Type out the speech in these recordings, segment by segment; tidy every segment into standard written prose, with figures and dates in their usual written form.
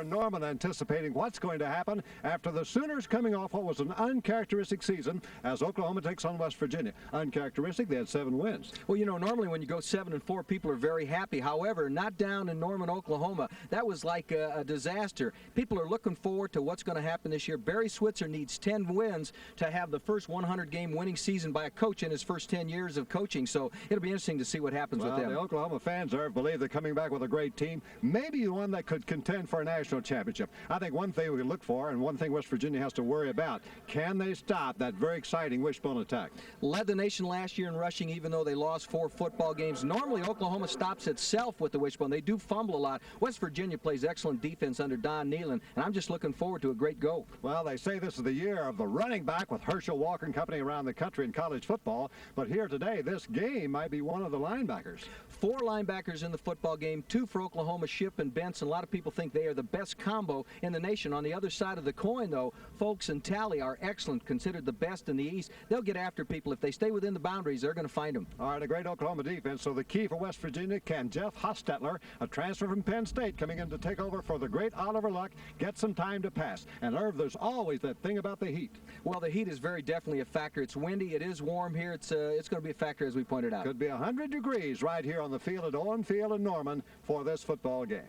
in Norman anticipating what's going to happen after the Sooners coming off what was an uncharacteristic season as Oklahoma takes on West Virginia. Uncharacteristic, they had 7 wins. Well, you know, normally when you go 7-4, people are very happy. However, not down in Norman, Oklahoma. That was like a disaster. People are looking forward to what's going to happen this year. Barry Switzer needs 10 wins to have the first 100-game winning season by a coach in his first 10 years of coaching. So it'll be interesting to see what happens with them. The Oklahoma fans believe they're coming back with a great team, maybe one that could contend for a national championship. I think one thing we can look for, and one thing West Virginia has to worry about, can they stop that very exciting wishbone attack? Led the nation last year in rushing, even though they lost 4 football games. Normally, Oklahoma stops itself with the wishbone. They do fumble a lot. West Virginia plays excellent defense under Don Nehlen, and I'm just looking forward to a great go. Well, they say this is the year of the running back with Herschel Walker and company around the country in college football, but here today, this game might be one of the linebackers. 4 linebackers in the football game, 2 for Oklahoma, Shipp and Benson. A lot of people think they are the best combo in the nation. On the other side of the coin, though, Folks and Talley are excellent, considered the best in the East. They'll get after people. If they stay within the boundaries, they're going to find them. All right, a great Oklahoma defense. So the key for West Virginia, can Jeff Hostetler, a transfer from Penn State, coming in to take over for the great Oliver Luck, get some time to pass? And Irv, there's always that thing about the heat. Well, the heat is very definitely a factor. It's windy. It is warm here. It's going to be a factor, as we pointed out. Could be 100 degrees right here on the field at Owen Field in Norman for this football game.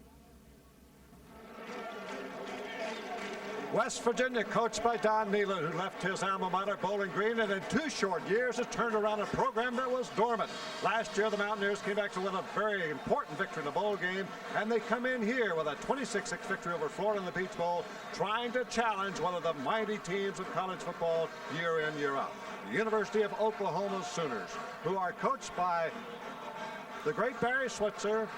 West Virginia, coached by Don Nehlen, who left his alma mater, Bowling Green, and in 2 short years has turned around a program that was dormant. Last year, the Mountaineers came back to win a very important victory in the bowl game, and they come in here with a 26-6 victory over Florida in the Peach Bowl, trying to challenge one of the mighty teams of college football year in, year out. The University of Oklahoma Sooners, who are coached by the great Barry Switzer,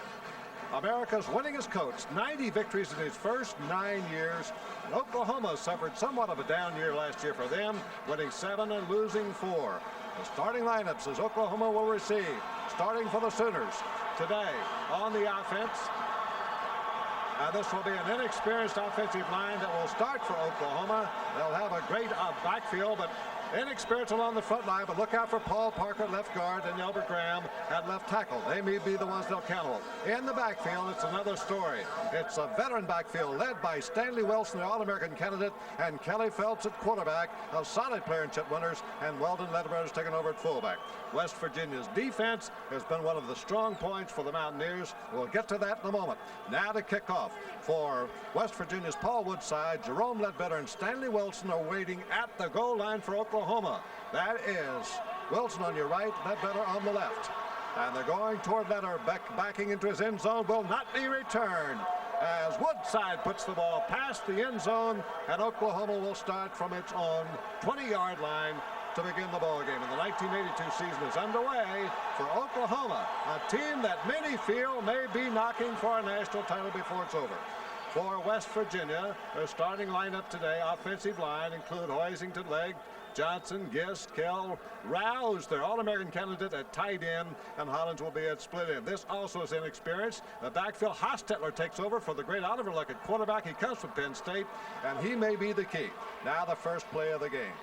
America's winningest coach, 90 victories in his first 9 years. And Oklahoma suffered somewhat of a down year last year for them, winning 7 and losing 4. The starting lineups as Oklahoma will receive, starting for the Sooners today on the offense. This will be an inexperienced offensive line that will start for Oklahoma. They'll have a great backfield, but inexperienced along the front line, but look out for Paul Parker, left guard, and Albert Graham at left tackle. They may be the ones they'll count on. In the backfield, it's another story. It's a veteran backfield led by Stanley Wilson, the All-American candidate, and Kelly Phelps at quarterback, a solid player in Chet Winters, and Weldon Lederer has taken over at fullback. West Virginia's defense has been one of the strong points for the Mountaineers. We'll get to that in a moment. Now to kick off for West Virginia's Paul Woodside, Jerome Ledbetter, and Stanley Wilson are waiting at the goal line for Oklahoma. That is Wilson on your right, Ledbetter on the left. And they're going toward Ledbetter, backing into his end zone, will not be returned as Woodside puts the ball past the end zone, and Oklahoma will start from its own 20-yard line to begin the ball game. And the 1982 season is underway for Oklahoma, a team that many feel may be knocking for a national title before it's over. For West Virginia, their starting lineup today, offensive line, include Hoisington, Legg, Johnson, Gist, Kell, Rouse, their All-American candidate at tight end, and Hollins will be at split end. This also is inexperienced. The backfield, Hostetler takes over for the great Oliver Luck at quarterback. He comes from Penn State, and he may be the key. Now the first play of the game.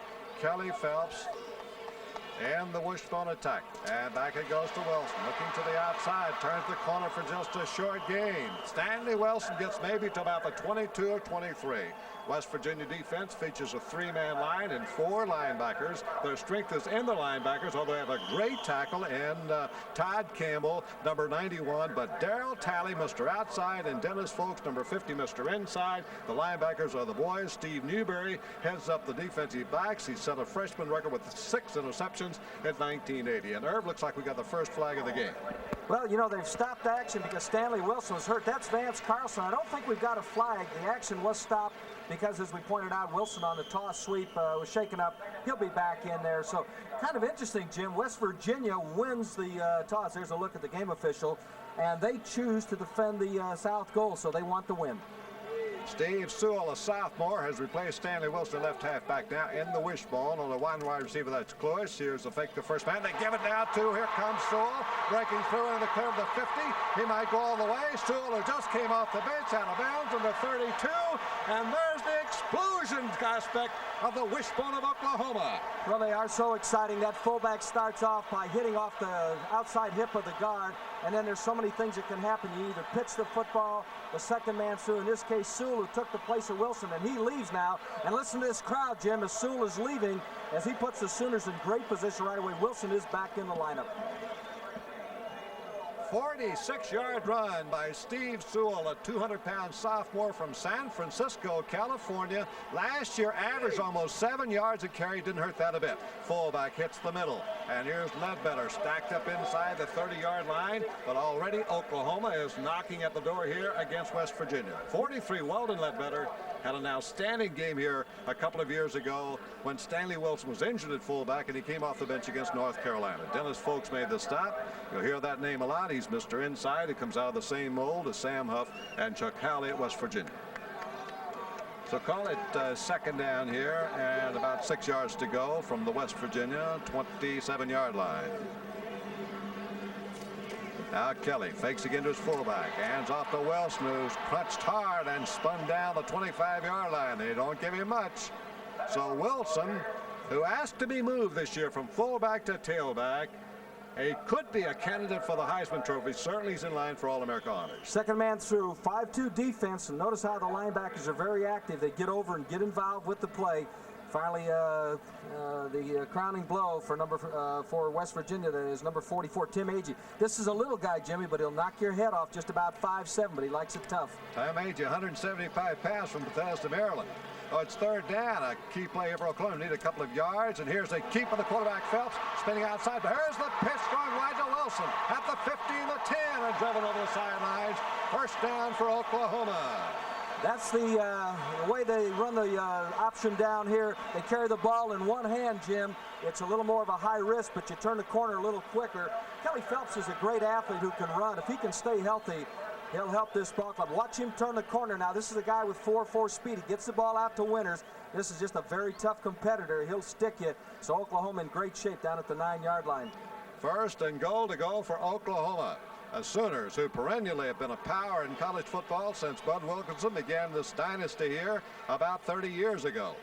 Kelly Phelps and the wishbone attack. And back it goes to Wilson. Looking to the outside. Turns the corner for just a short gain. Stanley Wilson gets maybe to about the 22 or 23. West Virginia defense features a 3-man line and 4 linebackers. Their strength is in the linebackers, although they have a great tackle in Todd Campbell, number 91. But Darrell Talley, Mr. Outside, and Dennis Folks, number 50, Mr. Inside. The linebackers are the boys. Steve Newberry heads up the defensive backs. He set a freshman record with 6 interceptions in 1980. And Irv, looks like we got the first flag of the game. Well, you know, they've stopped action because Stanley Wilson was hurt. That's Vance Carlson. I don't think we've got a flag. The action was stopped because, as we pointed out, Wilson on the toss sweep was shaken up. He'll be back in there. So kind of interesting, Jim. West Virginia wins the toss. There's a look at the game official. And they choose to defend the south goal, so they want the win. Steve Sewell, a sophomore, has replaced Stanley Wilson, left halfback, now in the wishbone on a wide receiver. That's Close. Here's the fake to first man. They give it now to, here comes Sewell, breaking through in the clear of the 50. He might go all the way. Sewell, who just came off the bench, out of bounds on the 32. And there's the explosion aspect of the wishbone of Oklahoma. Well, they are so exciting. That fullback starts off by hitting off the outside hip of the guard, and then there's so many things that can happen. You either pitch the football, the second man through, in this case, Sewell, who took the place of Wilson, and he leaves now. And listen to this crowd, Jim, as Sewell is leaving, as he puts the Sooners in great position right away. Wilson is back in the lineup. 46-yard run by Steve Sewell, a 200-pound sophomore from San Francisco, California. Last year averaged almost 7 yards a carry. Didn't hurt that a bit. Fullback hits the middle. And here's Ledbetter stacked up inside the 30-yard line. But already Oklahoma is knocking at the door here against West Virginia. 43, Weldon Ledbetter had an outstanding game here a couple of years ago when Stanley Wilson was injured at fullback and he came off the bench against North Carolina. Dennis Folks made the stop. You'll hear that name a lot. He's Mr. Inside. He comes out of the same mold as Sam Huff and Chuck Howley at West Virginia. So call it second down here and about 6 yards to go from the West Virginia 27-yard line. Now Kelly fakes again to his fullback. Hands off to Wilson, who's crunched hard and spun down the 25-yard line. They don't give him much. So Wilson, who asked to be moved this year from fullback to tailback, he could be a candidate for the Heisman Trophy. Certainly he's in line for All-America honors. Second man through, 5-2 defense, and notice how the linebackers are very active. They get over and get involved with the play. Finally, the crowning blow for West Virginia is number 44, Tim Agee. This is a little guy, Jimmy, but he'll knock your head off, just about 5'7", but he likes it tough. Tim Agee, 175 pounds from Bethesda, Maryland. Oh, it's third down. A key play here for Oklahoma. Need a couple of yards, and here's the keep of the quarterback, Phelps, spinning outside. There's the pitch going wide to Wilson at the 15, the 10, and driven over the sidelines. First down for Oklahoma. That's the way they run the option down here. They carry the ball in one hand, Jim. It's a little more of a high risk, but you turn the corner a little quicker. Kelly Phelps is a great athlete who can run. If he can stay healthy, he'll help this ball club. Watch him turn the corner now. This is a guy with 4.4 speed. He gets the ball out to Winters. This is just a very tough competitor. He'll stick you. So Oklahoma in great shape down at the 9-yard line. First and goal to go for Oklahoma. The Sooners, who perennially have been a power in college football since Bud Wilkinson began this dynasty here about 30 years ago.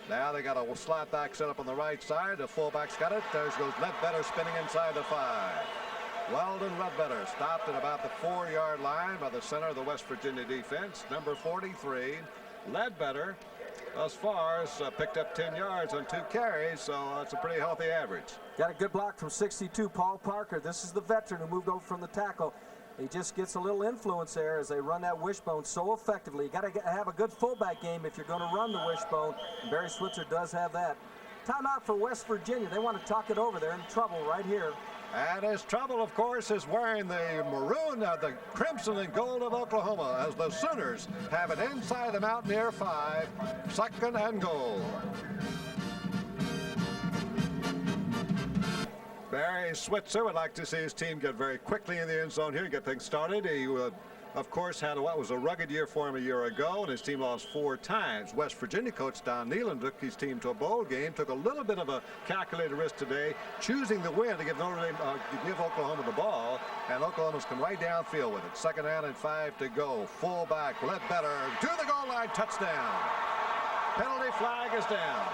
Now they got a slot back set up on the right side. The fullback's got it. There goes Ledbetter spinning inside the 5. Weldon Ledbetter stopped at about the 4-yard line by the center of the West Virginia defense. Number 43, Ledbetter, thus far, has picked up 10 yards on 2 carries, so that's a pretty healthy average. Got a good block from 62, Paul Parker. This is the veteran who moved over from the tackle. He just gets a little influence there as they run that wishbone so effectively. You got to have a good fullback game if you're going to run the wishbone. And Barry Switzer does have that. Timeout for West Virginia. They want to talk it over. They're in trouble right here. And his trouble, of course, is wearing the maroon, the crimson and gold of Oklahoma, as the Sooners have it inside the Mountaineer 5, second and goal. Barry Switzer would like to see his team get very quickly in the end zone here, get things started. He of course, had what was a rugged year for him a year ago, and his team lost 4 times. West Virginia coach Don Nehlen took his team to a bowl game, took a little bit of a calculated risk today, choosing the win to give Oklahoma the ball, and Oklahoma's come right downfield with it. Second down and 5 to go. Fullback Ledbetter to the goal line, touchdown. Penalty flag is down.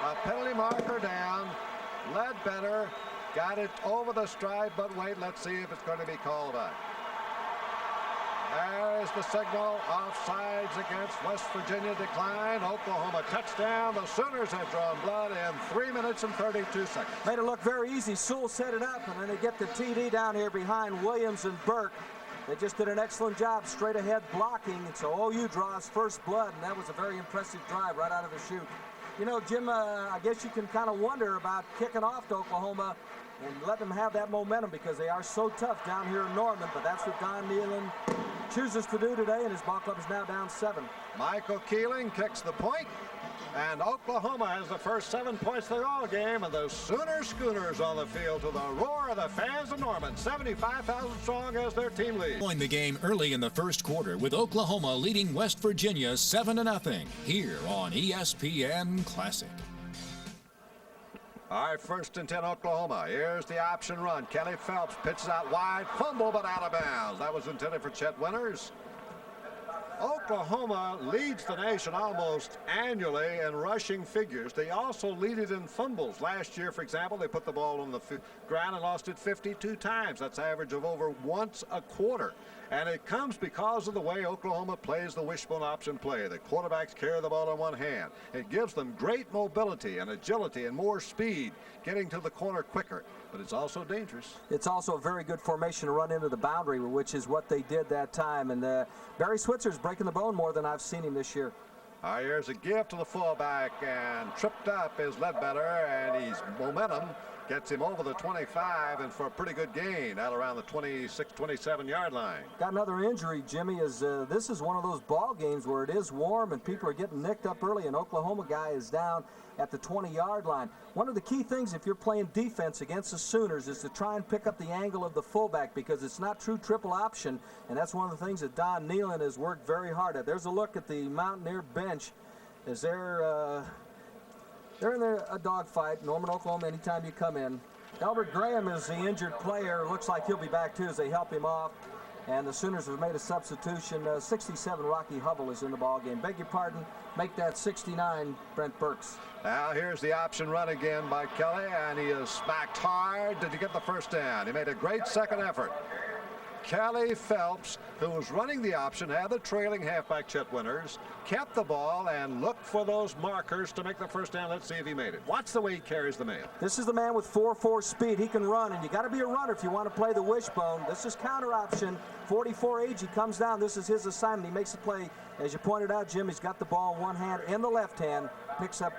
A penalty marker down. Ledbetter got it over the stride, but wait, let's see if it's going to be called back. There's the signal. Offsides against West Virginia decline. Oklahoma touchdown. The Sooners have drawn blood in 3 minutes and 32 seconds. Made it look very easy. Sewell set it up, and then they get the TD down here behind Williams and Burke. They just did an excellent job straight ahead blocking, and so OU draws first blood, and that was a very impressive drive right out of the chute. You know, Jim, I guess you can kind of wonder about kicking off to Oklahoma and let them have that momentum because they are so tough down here in Norman, but that's what Don Nehlen chooses to do today, and his ball club is now down 7. Michael Keeling kicks the point, and Oklahoma has the first 7 points of the all game, and the Sooner Schooners on the field to the roar of the fans of Norman. 75,000 strong as their team leads. Join the game early in the first quarter with Oklahoma leading West Virginia 7-0 here on ESPN Classic. All right, 1st and 10 Oklahoma. Here's the option run. Kelly Phelps pitches out wide, fumble but out of bounds. That was intended for Chet Winters. Oklahoma leads the nation almost annually in rushing figures. They also lead it in fumbles. Last year, for example, they put the ball on the ground and lost it 52 times. That's an average of over once a quarter. And it comes because of the way Oklahoma plays the wishbone option play. The quarterbacks carry the ball in one hand. It gives them great mobility and agility and more speed, getting to the corner quicker. But it's also dangerous. It's also a very good formation to run into the boundary, which is what they did that time. And Barry Switzer's breaking the bone more than I've seen him this year. Here's a give to the fullback, and tripped up is Ledbetter, and he's momentum. Gets him over the 25 and for a pretty good gain out around the 26, 27-yard line. Got another injury, Jimmy, as this is one of those ball games where it is warm and people are getting nicked up early. An Oklahoma guy is down at the 20-yard line. One of the key things if you're playing defense against the Sooners is to try and pick up the angle of the fullback because it's not true triple option, and that's one of the things that Don Nealon has worked very hard at. There's a look at the Mountaineer bench as they're in a dogfight. Norman, Oklahoma, anytime you come in. Albert Graham is the injured player. Looks like he'll be back, too, as they help him off. And the Sooners have made a substitution. 67, Rocky Hubble is in the ballgame. Beg your pardon. Make that 69, Brent Burks. Now here's the option run again by Kelly, and he is smacked hard. Did he get the first down? He made a great second effort. Kelly Phelps, who was running the option, had the trailing halfback Chet Winters, kept the ball and looked for those markers to make the first down. Let's see if he made it. Watch the way he carries the mail. This is the man with 4.4 speed. He can run, and you got to be a runner if you want to play the wishbone. This is counter option. 44 age, he comes down. This is his assignment. He makes the play. As you pointed out, Jim, he's got the ball in one hand and the left hand. Picks up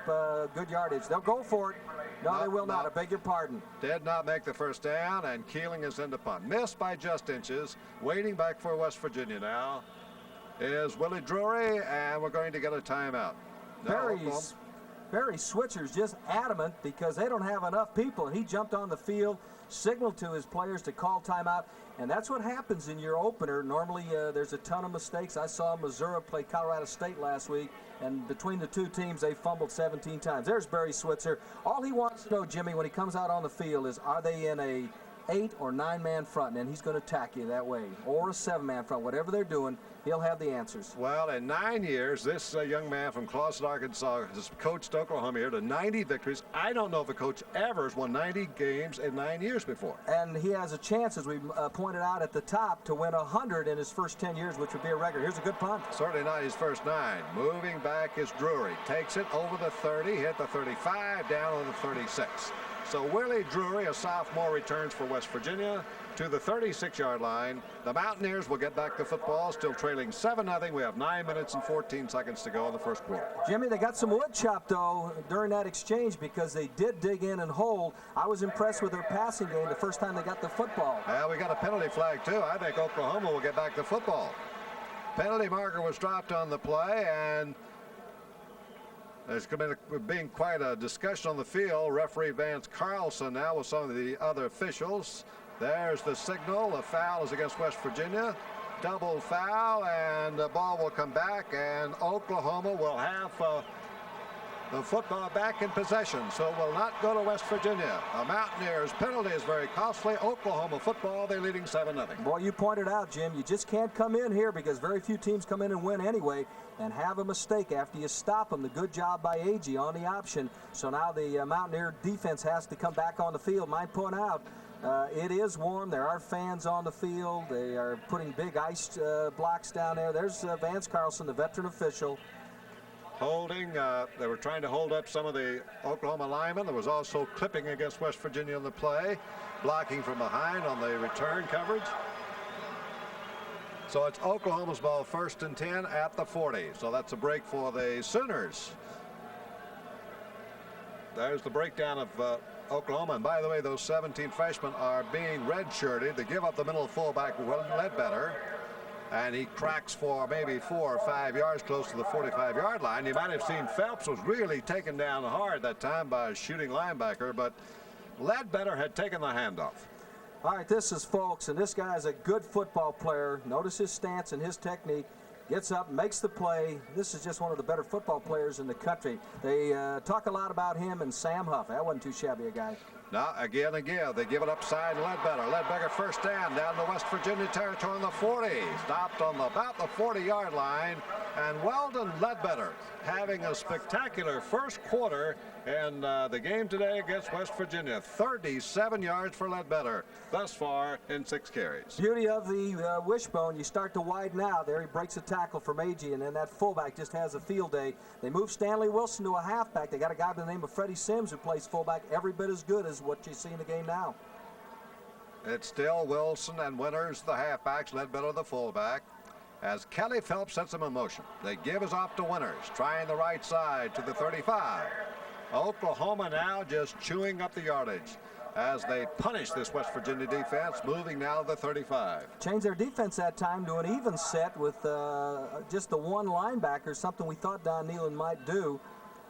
good yardage. They'll go for it. No, they will not. I beg your pardon. Did not make the first down, and Keeling is in the punt. Missed by just inches. Waiting back for West Virginia now is Willie Drury, and we're going to get a timeout. Barry Switzer's just adamant because they don't have enough people, and he jumped on the field, signaled to his players to call timeout, and that's what happens in your opener. Normally there's a ton of mistakes. I saw Missouri play Colorado State last week, and between the two teams, they fumbled 17 times. There's Barry Switzer. All he wants to know, Jimmy, when he comes out on the field is, are they in a 8 or 9-man front, and he's going to attack you that way, or a 7-man front. Whatever they're doing, he'll have the answers. Well, in 9 years, this young man from Clawson, Arkansas has coached Oklahoma here to 90 victories. I don't know if a coach ever has won 90 games in 9 years before. And he has a chance, as we pointed out at the top, to win 100 in his first 10 years, which would be a record. Here's a good punt. Certainly not his first 9. Moving back is Drury. Takes it over the 30, hit the 35, down on the 36. So Willie Drury, a sophomore, returns for West Virginia to the 36-yard line. The Mountaineers will get back the football, still trailing 7-0. We have 9 minutes and 14 seconds to go in the first quarter. Jimmy, they got some wood chop, though, during that exchange because they did dig in and hold. I was impressed with their passing game the first time they got the football. Well, we got a penalty flag, too. I think Oklahoma will get back the football. Penalty marker was dropped on the play, and there's been quite a discussion on the field. Referee Vance Carlson now with some of the other officials. There's the signal. The foul is against West Virginia. Double foul, and the ball will come back, and Oklahoma will have the football back in possession, so it will not go to West Virginia. The Mountaineers penalty is very costly. Oklahoma football, they're leading 7-0. Boy, you pointed out, Jim, you just can't come in here because very few teams come in and win anyway and have a mistake after you stop them. The good job by Agee on the option. So now the Mountaineer defense has to come back on the field. Might point out, it is warm. There are fans on the field. They are putting big ice blocks down there. There's Vance Carlson, the veteran official. Holding, they were trying to hold up some of the Oklahoma linemen. There was also clipping against West Virginia in the play, blocking from behind on the return coverage. So it's Oklahoma's ball, 1st and 10 at the 40. So that's a break for the Sooners. There's the breakdown of Oklahoma. And by the way, those 17 freshmen are being redshirted. They give up the middle fullback, Ledbetter. And he cracks for maybe 4 or 5 yards close to the 45-yard line. You might have seen Phelps was really taken down hard that time by a shooting linebacker, but Ledbetter had taken the handoff. All right, this is Folks, and this guy is a good football player. Notice his stance and his technique. Gets up, makes the play. This is just one of the better football players in the country. They talk a lot about him and Sam Huff. That wasn't too shabby a guy. Now, again, they give it upside Ledbetter. Ledbetter first down the West Virginia territory on the 40. Stopped on about the 40-yard line. And Weldon Ledbetter having a spectacular first quarter in the game today against West Virginia. 37 yards for Ledbetter thus far in 6 carries. Beauty of the wishbone, you start to widen out. There he breaks a tackle from Agee, and then that fullback just has a field day. They move Stanley Wilson to a halfback. They got a guy by the name of Freddie Sims who plays fullback every bit as good as what you see in the game now. It's still Wilson and Winters, the halfbacks, Ledbetter, the fullback. As Kelly Phelps sets them in motion, they give us off to Winters, trying the right side to the 35. Oklahoma now just chewing up the yardage as they punish this West Virginia defense, moving now to the 35. Change their defense that time to an even set with just the one linebacker, something we thought Don Nehlen might do.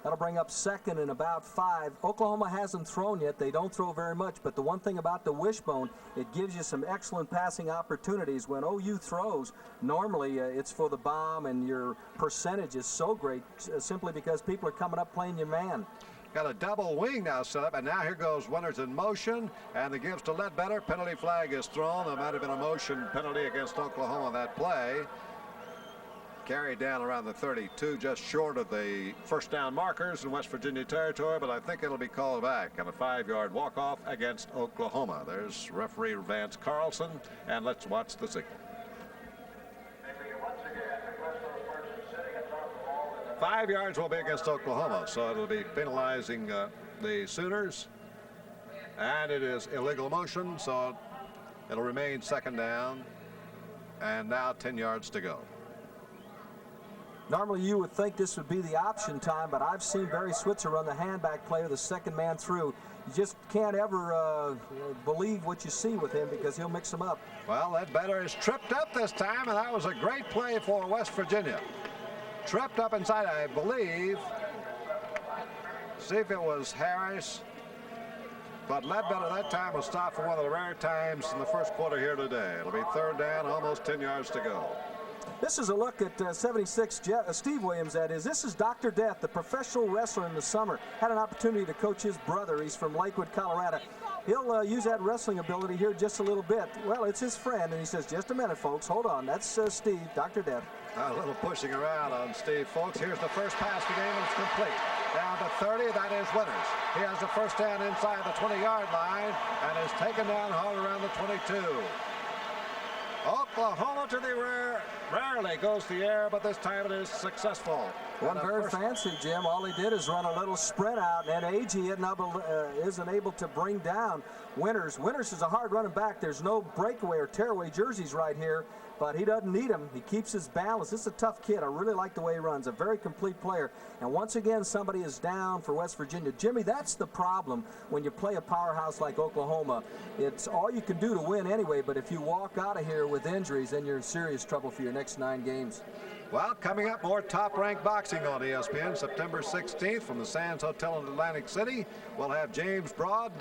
That'll bring up second and about 5. Oklahoma hasn't thrown yet. They don't throw very much, but the one thing about the wishbone, it gives you some excellent passing opportunities. When OU throws, normally it's for the bomb, and your percentage is so great simply because people are coming up playing your man. Got a double wing now set up, and now here goes Winters in motion, and it gives to Ledbetter. Penalty flag is thrown. There might have been a motion penalty against Oklahoma on that play. Carried down around the 32, just short of the first down markers in West Virginia territory, but I think it'll be called back on a 5-yard walk-off against Oklahoma. There's referee Vance Carlson, and let's watch the signal. 5 yards will be against Oklahoma, so it'll be penalizing the Sooners, and it is illegal motion, so it'll remain second down, and now 10 yards to go. Normally you would think this would be the option time, but I've seen Barry Switzer run the handback play, the second man through. You just can't ever believe what you see with him because he'll mix them up. Well, Ledbetter is tripped up this time, and that was a great play for West Virginia. Tripped up inside, I believe. See if it was Harris. But Ledbetter that time was stopped for one of the rare times in the first quarter here today. It'll be third down, almost 10 yards to go. This is a look at 76, Steve Williams, that is. This is Dr. Death, the professional wrestler in the summer. Had an opportunity to coach his brother. He's from Lakewood, Colorado. He'll use that wrestling ability here just a little bit. Well, it's his friend, and he says, just a minute, folks. Hold on. That's Steve, Dr. Death. A little pushing around on Steve, folks. Here's the first pass of the game, and it's complete. Down to 30, that is Winters. He has the first down inside the 20-yard line and is taken down hard around the 22. Oklahoma to the rear. Rarely goes the air, but this time it is successful. Wasn't very fancy, Jim. All he did is run a little sprint out, and Agee isn't able to bring down Winters. Winters is a hard running back. There's no breakaway or tearaway jerseys right here, but he doesn't need them. He keeps his balance. This is a tough kid. I really like the way he runs. A very complete player. And once again, somebody is down for West Virginia. Jimmy, that's the problem when you play a powerhouse like Oklahoma. It's all you can do to win anyway, but if you walk out of here with injuries, then you're in serious trouble for your next 9 games. Well, coming up, more top-ranked boxing on ESPN September 16th from the Sands Hotel in Atlantic City. We'll have James Broad,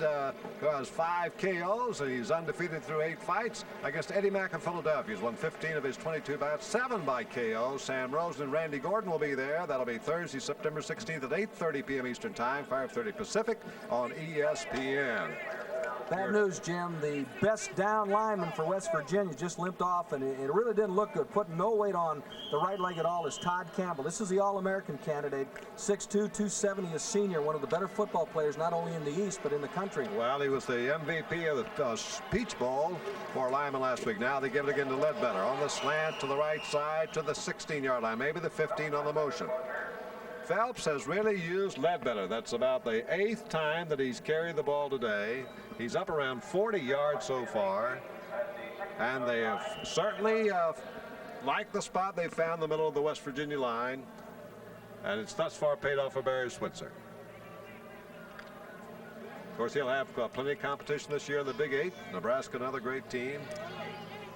who has 5 KOs, and he's undefeated through 8 fights against Eddie Mack of Philadelphia. He's won 15 of his 22 bouts, 7 by KO. Sam Rosen and Randy Gordon will be there. That'll be Thursday, September 16th at 8:30 p.m. Eastern Time, 5:30 Pacific on ESPN. Bad news, Jim. The best down lineman for West Virginia just limped off, and it really didn't look good. Putting no weight on the right leg at all is Todd Campbell. This is the All-American candidate, 6'2", 270, a senior, one of the better football players, not only in the East, but in the country. Well, he was the MVP of the Peach Bowl for Lyman last week. Now they give it again to Ledbetter on the slant to the right side to the 16-yard line, maybe the 15 on the motion. Phelps has really used Ledbetter. That's about the 8th time that he's carried the ball today. He's up around 40 yards so far, and they have certainly liked the spot they found in the middle of the West Virginia line, and it's thus far paid off for Barry Switzer. Of course, he'll have plenty of competition this year in the Big 8. Nebraska, another great team.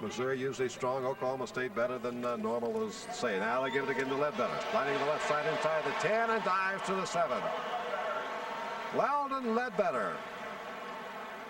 Missouri usually strong. Oklahoma State better than normal, as say. Now they give it again to Ledbetter. Sliding to the left side inside the 10 and dives to the 7. Weldon Ledbetter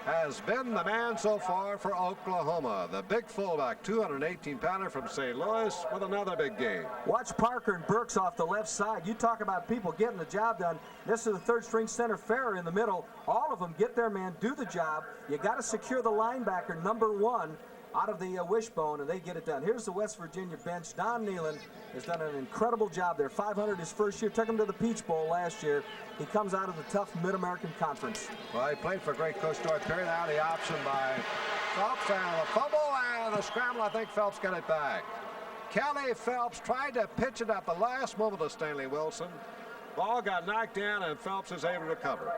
has been the man so far for Oklahoma. The big fullback, 218-pounder from St. Louis with another big game. Watch Parker and Burks off the left side. You talk about people getting the job done. This is the third-string center, Farrer, in the middle. All of them get their man, do the job. You got to secure the linebacker, number 1, out of the wishbone, and they get it done. Here's the West Virginia bench. Don Nealon has done an incredible job there. 500 his first year. Took him to the Peach Bowl last year. He comes out of the tough Mid-American Conference. Well, he played for great Coach Stuart Perry. Now the option by Phelps, and the fumble and the scramble. I think Phelps got it back. Kelly Phelps tried to pitch it at the last moment to Stanley Wilson. Ball got knocked down, and Phelps is able to recover.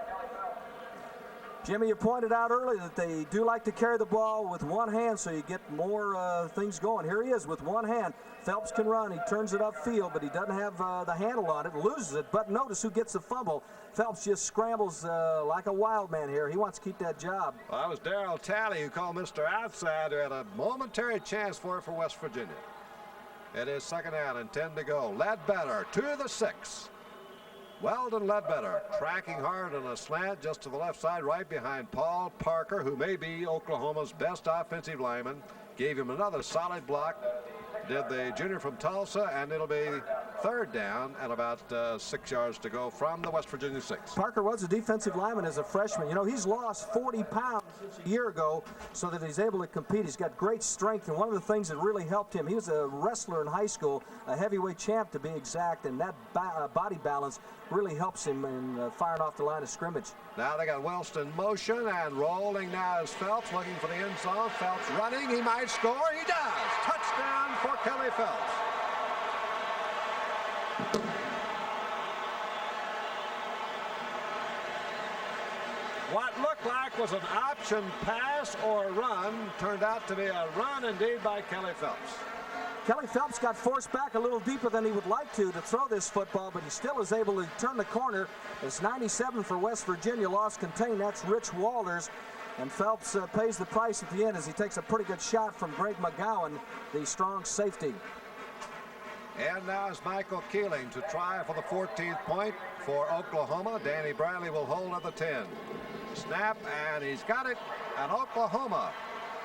Jimmy, you pointed out earlier that they do like to carry the ball with one hand, so you get more things going. Here he is with one hand. Phelps can run. He turns it upfield, but he doesn't have the handle on it, loses it. But notice who gets the fumble. Phelps just scrambles like a wild man here. He wants to keep that job. Well, that was Darryl Talley, who called Mr. Outside, who had a momentary chance for West Virginia. It is second down and 10 to go. Ledbetter to the 6. Weldon Ledbetter tracking hard on a slant just to the left side, right behind Paul Parker, who may be Oklahoma's best offensive lineman. Gave him another solid block. Did the junior from Tulsa, and it'll be third down and about 6 yards to go from the West Virginia 6. Parker was a defensive lineman as a freshman. You know, he's lost 40 pounds since a year ago so that he's able to compete. He's got great strength, and one of the things that really helped him, he was a wrestler in high school, a heavyweight champ to be exact, and that body balance really helps him in firing off the line of scrimmage. Now they got Wilson in motion, and rolling now is Phelps looking for the end zone. Phelps running, he might score, he does! Touchdown for Kelly Phelps. What looked like was an option pass or run turned out to be a run indeed by Kelly Phelps. Kelly Phelps got forced back a little deeper than he would like to throw this football, but he still is able to turn the corner. It's 97 for West Virginia, lost contain. That's Rich Walters. And Phelps pays the price at the end as he takes a pretty good shot from Greg McGowan, the strong safety. And now is Michael Keeling to try for the 14th point for Oklahoma. Danny Bradley will hold at the 10. Snap, and he's got it. And Oklahoma,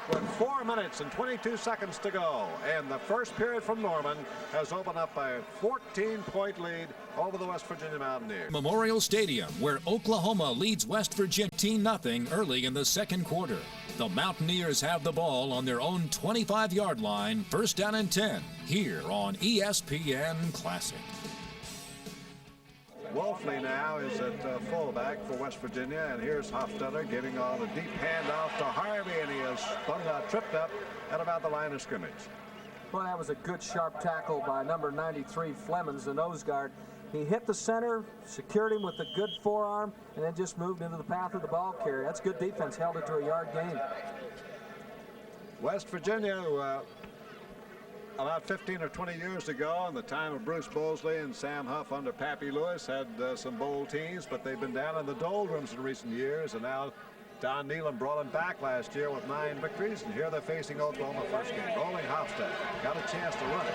with 4 minutes and 22 seconds to go, and the first period from Norman, has opened up a 14-point lead over the West Virginia Mountaineers. Memorial Stadium, where Oklahoma leads West Virginia 18-0 early in the second quarter. The Mountaineers have the ball on their own 25-yard line, first down and 10, here on ESPN Classic. Wolfley now is at fullback for West Virginia, and here's Hostetler giving a deep handoff to Harvey, and he has tripped up at about the line of scrimmage. Well, that was a good sharp tackle by number 93 Flemings, the nose guard. He hit the center, secured him with a good forearm, and then just moved into the path of the ball carrier. That's good defense, held it to a yard gain. West Virginia, about 15 or 20 years ago, in the time of Bruce Bosley and Sam Huff under Pappy Lewis, had some bowl teams, but they've been down in the doldrums in recent years, and now Don Nealon brought them back last year with 9 victories, and here they're facing Oklahoma first game. Rolling Hofstad, got a chance to run it.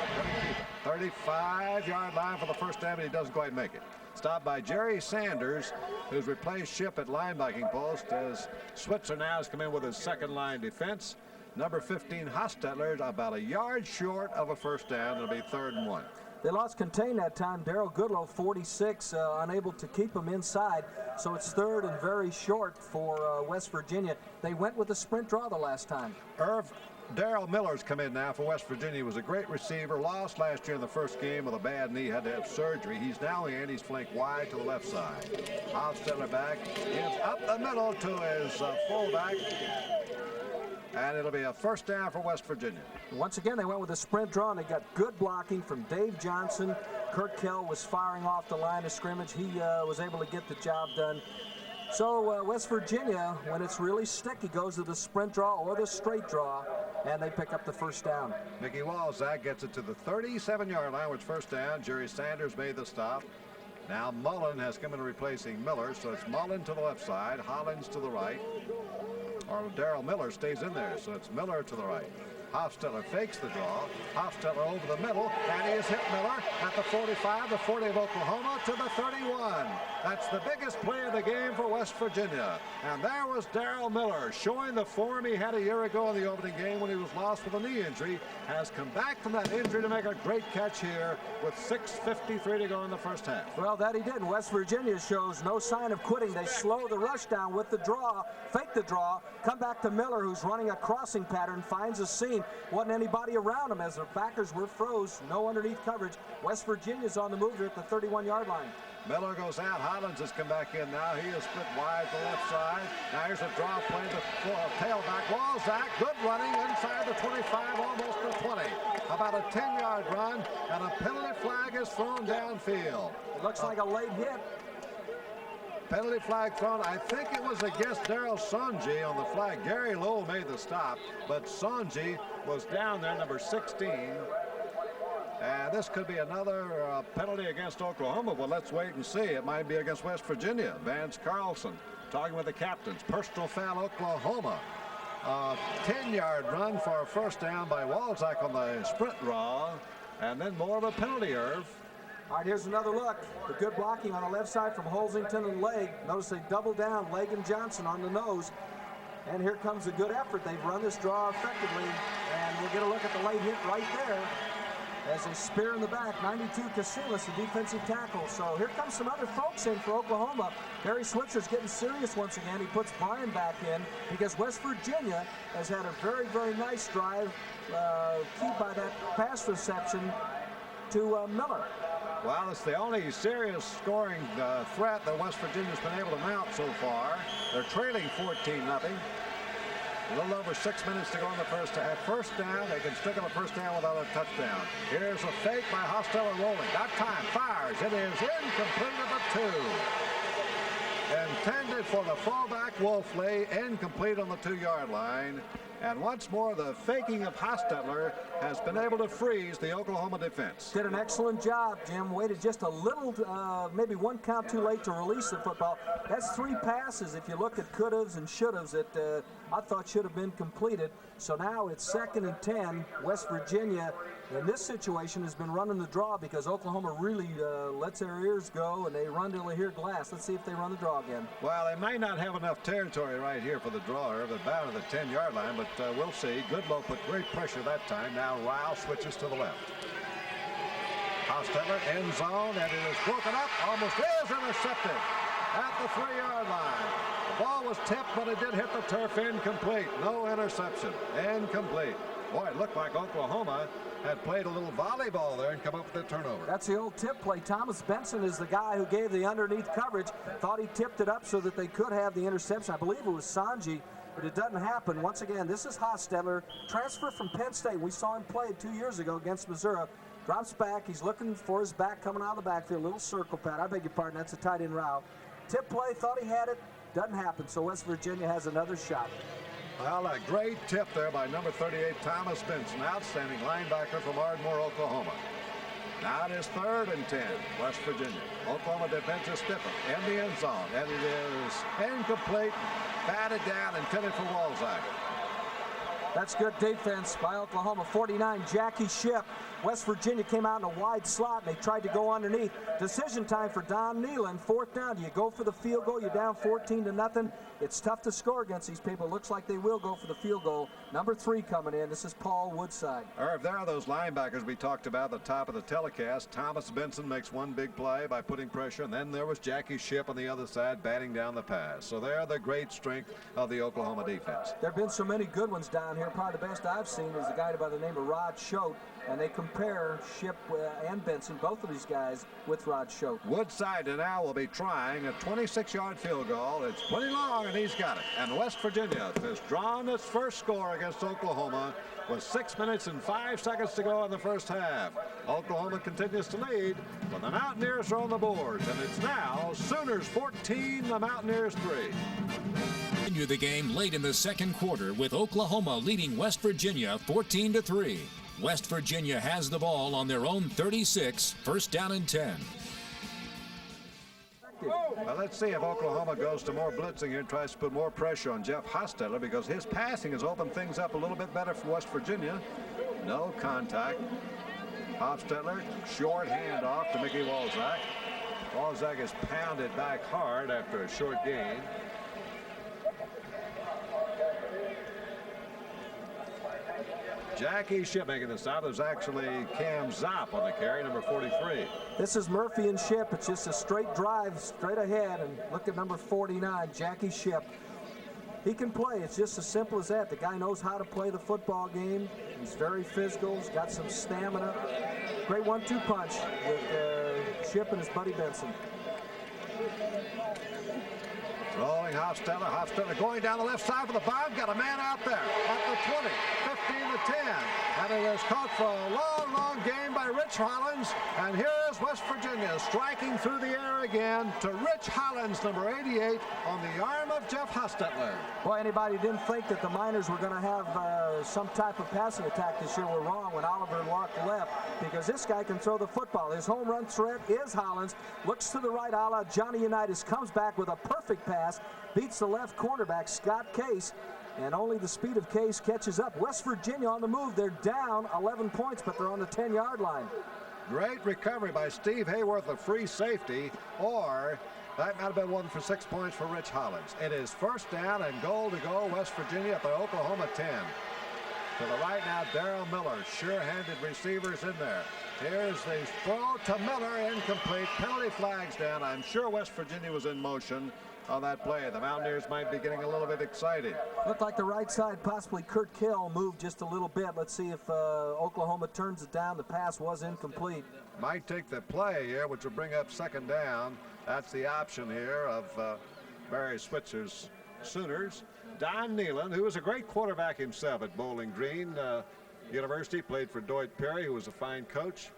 35-yard line for the first time, and he doesn't quite make it. Stopped by Jerry Sanders, who's replaced Shipp at linebacking post, as Switzer now has come in with his second line defense. Number 15, Hostetler, about a yard short of a first down. It'll be 3rd and 1. They lost contain that time. Darrell Goodlow, 46, unable to keep them inside. So it's 3rd and very short for West Virginia. They went with a sprint draw the last time. Darrell Miller's come in now for West Virginia. He was a great receiver. Lost last year in the first game with a bad knee. Had to have surgery. He's now in. He's flanked wide to the left side. Hostetler back. Gives up the middle to his fullback. And it'll be a first down for West Virginia. Once again, they went with a sprint draw, and they got good blocking from Dave Johnson. Kurt Kell was firing off the line of scrimmage. He was able to get the job done. So West Virginia, when it's really sticky, goes to the sprint draw or the straight draw, and they pick up the first down. Mickey Walzak gets it to the 37-yard line, which first down. Jerry Sanders made the stop. Now Mullen has come in replacing Miller, so it's Mullen to the left side, Hollins to the right. Or Darrell Miller stays in there, so it's Miller to the right. Hostetler fakes the draw. Hostetler over the middle, and he has hit Miller at the 45, the 40 of Oklahoma to the 31. That's the biggest play of the game for West Virginia. And there was Darrell Miller showing the form he had a year ago in the opening game when he was lost with a knee injury. Has come back from that injury to make a great catch here with 6:53 to go in the first half. Well, that he did. West Virginia shows no sign of quitting. They slow the rush down with the draw, fake the draw, come back to Miller, who's running a crossing pattern, finds a seam. Wasn't anybody around him as the backers were froze. No underneath coverage. West Virginia's on the move here at the 31-yard line. Miller goes out. Hollins has come back in now. He is split wide to the left side. Now here's a draw play to tailback. Walzak, good running inside the 25, almost the 20. About a 10-yard run, and a penalty flag is thrown downfield. It looks like a late hit. Penalty flag thrown. I think it was against Daryl Sonji on the flag. Gary Lowell made the stop, but Sonji was down there, number 16. And this could be another penalty against Oklahoma. Well, let's wait and see. It might be against West Virginia. Vance Carlson talking with the captains. Personal foul, Oklahoma. 10-yard run for a first down by Walzak on the sprint draw. And then more of a penalty, Irv. All right, here's another look. The good blocking on the left side from Holsington and Legg. Notice they double down Legg and Johnson on the nose. And here comes a good effort. They've run this draw effectively. And we'll get a look at the late hit right there. As a spear in the back, 92 Casillas, the defensive tackle. So here comes some other folks in for Oklahoma. Barry Switzer's getting serious once again. He puts Bryan back in because West Virginia has had a very, very nice drive, keyed by that pass reception to Miller. Well, it's the only serious scoring threat that West Virginia's been able to mount so far. They're trailing 14-0. A little over 6 minutes to go in the first half. First down, they can stick on a first down without a touchdown. Here's a fake by Hostetler rolling. Got time, fires. It is incomplete at the 2. Intended for the fullback Wolfley, incomplete on the 2-yard line. And once more, the faking of Hostetler has been able to freeze the Oklahoma defense. Did an excellent job, Jim. Waited just a little, maybe one count too late to release the football. That's 3 passes, if you look at could-haves and should-haves, that I thought should have been completed. So now it's 2nd and 10. West Virginia, in this situation, has been running the draw because Oklahoma really lets their ears go, and they run till they hear glass. Let's see if they run the draw again. Well, they might not have enough territory right here for the draw. They're bound to the 10-yard line, but we'll see. Goodlow put great pressure that time. Now Ryle switches to the left. Hostetler, end zone, and it is broken up. Almost is intercepted at the 3-yard line. The ball was tipped, but it did hit the turf. Incomplete. No interception. Incomplete. Boy, it looked like Oklahoma had played a little volleyball there and come up with a turnover. That's the old tip play. Thomas Benson is the guy who gave the underneath coverage. Thought he tipped it up so that they could have the interception. I believe it was Sanji, but it doesn't happen. Once again, this is Hostetler, transfer from Penn State. We saw him play 2 years ago against Missouri. Drops back. He's looking for his back coming out of the backfield. Little circle pat. I beg your pardon. That's a tight end route. Tip play. Thought he had it. Doesn't happen. So West Virginia has another shot. Well, a great tip there by number 38, Thomas Benson, outstanding linebacker from Ardmore, Oklahoma. Now it is 3rd and 10, West Virginia. Oklahoma defense is stiffened in the end zone, and it is incomplete, batted down, intended for Walzak. That's good defense by Oklahoma. 49, Jackie Shipp. West Virginia came out in a wide slot, and they tried to go underneath. Decision time for Don Nealon. 4th down. Do you go for the field goal? You're down 14-0. It's tough to score against these people. It looks like they will go for the field goal. Number 3 coming in. This is Paul Woodside. Irv, there are those linebackers we talked about at the top of the telecast. Thomas Benson makes one big play by putting pressure, and then there was Jackie Shipp on the other side batting down the pass. So they're the great strength of the Oklahoma defense. There have been so many good ones down here. Probably the best I've seen is a guy by the name of Rod Schote, and they compare Shipp and Benson, both of these guys, with Rod Schote. Woodside now will be trying a 26-yard field goal. It's plenty long, and he's got it. And West Virginia has drawn its first score against Oklahoma with 6 minutes and 5 seconds to go in the first half. Oklahoma continues to lead, but the Mountaineers are on the board, and it's now Sooners 14, the Mountaineers 3. Continue the game late in the second quarter with Oklahoma leading West Virginia 14-3. West Virginia has the ball on their own 36, 1st down and 10. effective. Well, let's see if Oklahoma goes to more blitzing here and tries to put more pressure on Jeff Hostetler, because his passing has opened things up a little bit better for West Virginia. No contact. Hostetler, short handoff to Mickey Walczak. Walczak is pounded back hard after a short gain. Jackie Shipp making the stop. There's actually Cam Zopp on the carry, number 43. This is Murphy and Shipp. It's just a straight drive, straight ahead. And look at number 49, Jackie Shipp. He can play. It's just as simple as that. The guy knows how to play the football game. He's very physical. He's got some stamina. Great 1-2 punch with Shipp and his buddy Benson. Rolling Hostetler. Hostetler going down the left side for the bomb. Got a man out there at the 20, 15 to 10. And it is caught for a long, long game by Rich Hollins. And here's West Virginia striking through the air again to Rich Hollins, number 88, on the arm of Jeff Hostetler. Boy, anybody didn't think that the Miners were going to have some type of passing attack this year were wrong when Oliver Lark left, because this guy can throw the football. His home run threat is Hollins. Looks to the right, a la Johnny Unitas, comes back with a perfect pass, beats the left cornerback, Scott Case, and only the speed of Case catches up. West Virginia on the move. They're down 11 points, but they're on the 10-yard line. Great recovery by Steve Hayworth, a free safety, or that might have been one for 6 points for Rich Hollins. It is first down and goal to go, West Virginia at the Oklahoma 10. To the right now, Darrell Miller, sure-handed receivers in there. Here's the throw to Miller, incomplete. Penalty flags down. I'm sure West Virginia was in motion on that play. The Mountaineers might be getting a little bit excited. Looked like the right side, possibly Kurt Kill, moved just a little bit. Let's see if Oklahoma turns it down. The pass was incomplete. Might take the play here, which will bring up second down. That's the option here of Barry Switzer's Sooners. Don Nehlen, who was a great quarterback himself at Bowling Green University, played for Doyd Perry, who was a fine coach.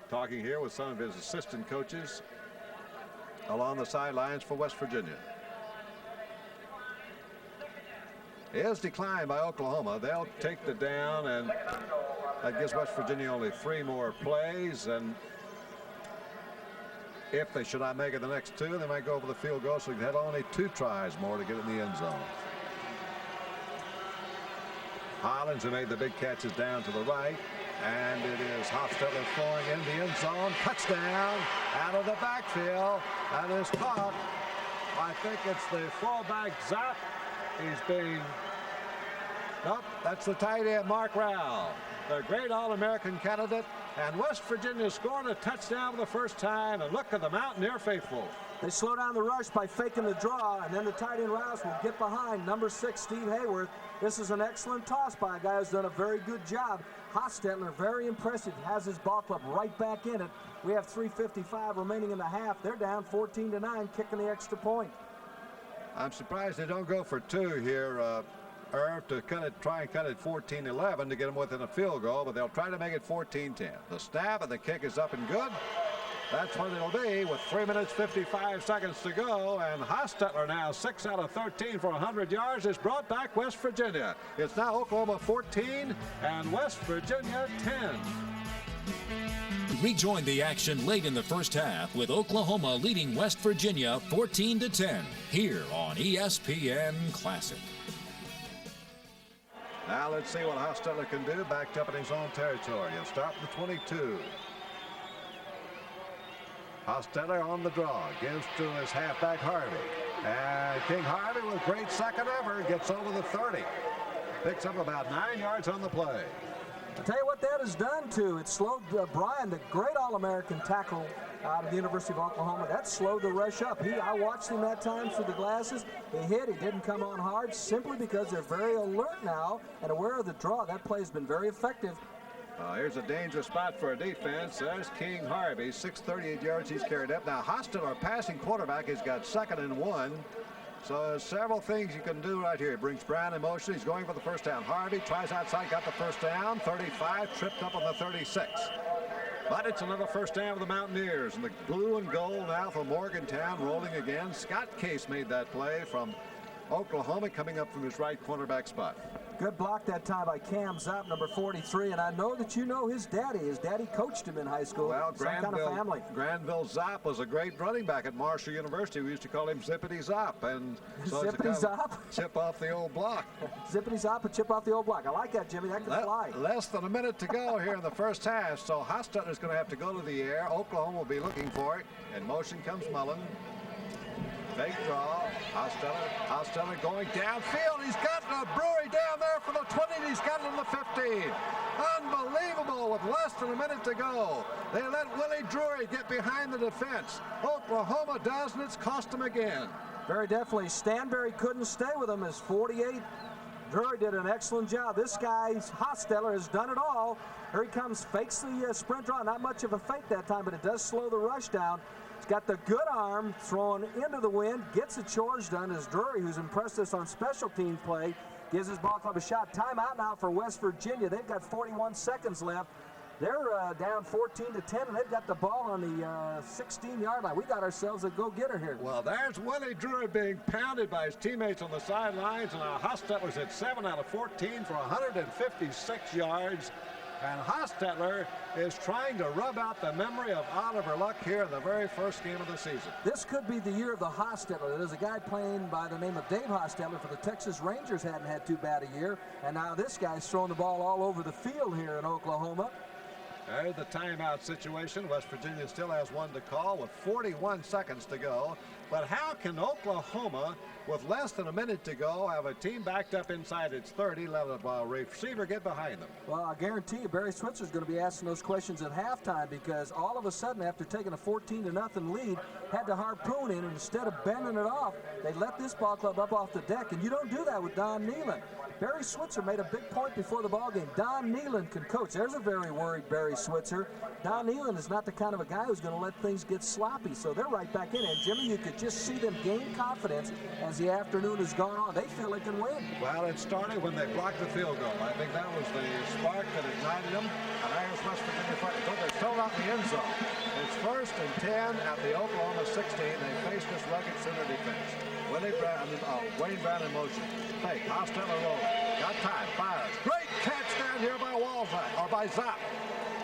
Talking here with some of his assistant coaches along the sidelines for West Virginia. Is declined by Oklahoma. They'll take the down, and that gives West Virginia only 3 more plays, and if they should not make it the next 2, they might go over the field goal, so they had only 2 tries more to get in the end zone. Hollins, who made the big catches down to the right, and it is Hostetler throwing in the end zone. Touchdown out of the backfield, and is caught. I think it's the fullback Zopp. He's being, nope, that's the tight end Mark Rowell, the great All-American candidate. And West Virginia scored a touchdown for the first time, and look at the Mountaineer faithful. They slow down the rush by faking the draw, and then the tight end Rouse will get behind number 6, Steve Hayworth. This is an excellent toss by a guy who's done a very good job. Hostetler, very impressive, has his ball club right back in it. We have 3:55 remaining in the half. They're down 14-9, kicking the extra point. I'm surprised they don't go for 2 here, Irv, to try and cut it 14-11 to get them within a field goal, but they'll try to make it 14-10. The snap and the kick is up and good. That's what it'll be with 3 minutes 55 seconds to go, and Hostetler now 6 out of 13 for 100 yards has brought back West Virginia. It's now Oklahoma 14 and West Virginia 10. Rejoin the action late in the first half with Oklahoma leading West Virginia 14-10 here on ESPN Classic. Now let's see what Hostetler can do backed up in his own territory. He'll start with the 22. Hostetler on the draw, gives to his halfback Harvey. And King Harvey with great second ever gets over the 30. Picks up about 9 yards on the play. I'll tell you what that has done to it. Slowed Brian, the great All-American tackle out of the University of Oklahoma. That slowed the rush up. I watched him that time through the glasses. He hit. He didn't come on hard simply because they're very alert now and aware of the draw. That play has been very effective. Here's a dangerous spot for a defense. There's King Harvey, 638 yards he's carried up. Now Hostetler, passing quarterback, has got 2nd and 1. So there's several things you can do right here. He brings Brown in motion. He's going for the first down. Harvey tries outside, got the first down. 35, tripped up on the 36. But it's another first down for the Mountaineers. And the blue and gold now for Morgantown rolling again. Scott Case made that play from Oklahoma, coming up from his right cornerback spot. Good block that time by Cam Zopp, number 43, and I know that you know his daddy. His daddy coached him in high school. Well, Some kind of family. Granville Zopp was a great running back at Marshall University. We used to call him Zippity Zopp. And so Zippity Zopp? Chip off the old block. Zippity Zopp and chip off the old block. I like that, Jimmy. That can fly. Less than a minute to go here in the first half, so Hostetler's going to have to go to the air. Oklahoma will be looking for it. In motion comes Mullen. Fake draw. Hostetler going downfield. He's got Brewery down there for the 20. He's got it in the 15. Unbelievable with less than a minute to go. They let Willie Drury get behind the defense. Oklahoma does, and it's cost them again. Very definitely. Stanberry couldn't stay with him as 48. Drury did an excellent job. This guy, Hostetler, has done it all. Here he comes, fakes the sprint draw. Not much of a fake that time, but it does slow the rush down. He's got the good arm thrown into the wind, gets the chores done as Drury, who's impressed us on special team play, gives his ball club a shot. Timeout now for West Virginia. They've got 41 seconds left. They're down 14-10, and they've got the ball on the 16-yard line. We got ourselves a go-getter here. Well, there's Willie Drury being pounded by his teammates on the sidelines, and Hostetler's at 7 out of 14 for 156 yards. And Hostetler is trying to rub out the memory of Oliver Luck here in the very first game of the season. This could be the year of the Hostetler. There's a guy playing by the name of Dave Hostetler for the Texas Rangers, hadn't had too bad a year. And now this guy's throwing the ball all over the field here in Oklahoma. There's the timeout situation. West Virginia still has one to call with 41 seconds to go. But how can Oklahoma, with less than a minute to go, have a team backed up inside its 30, let a receiver get behind them? Well, I guarantee you Barry Switzer is going to be asking those questions at halftime, because all of a sudden, after taking a 14-0 lead, had to harpoon in, and instead of bending it off, they let this ball club up off the deck. And you don't do that with Don Nehlen. Barry Switzer made a big point before the ball game. Don Nehlen can coach. There's a very worried Barry Switzer. Don Nehlen is not the kind of a guy who's going to let things get sloppy, so they're right back in. And Jimmy, you could just see them gain confidence as the afternoon has gone on. They feel they can win. Well, it started when they blocked the field goal. I think that was the spark that ignited them. And there's West Virginia front. They're still out in the end zone. It's 1st and 10 at the Oklahoma 16. They face this rugged center defense. Wayne Brown in motion. Fake. Hostetler rolling. Got time. Fires. Great catch down here by by Zopp.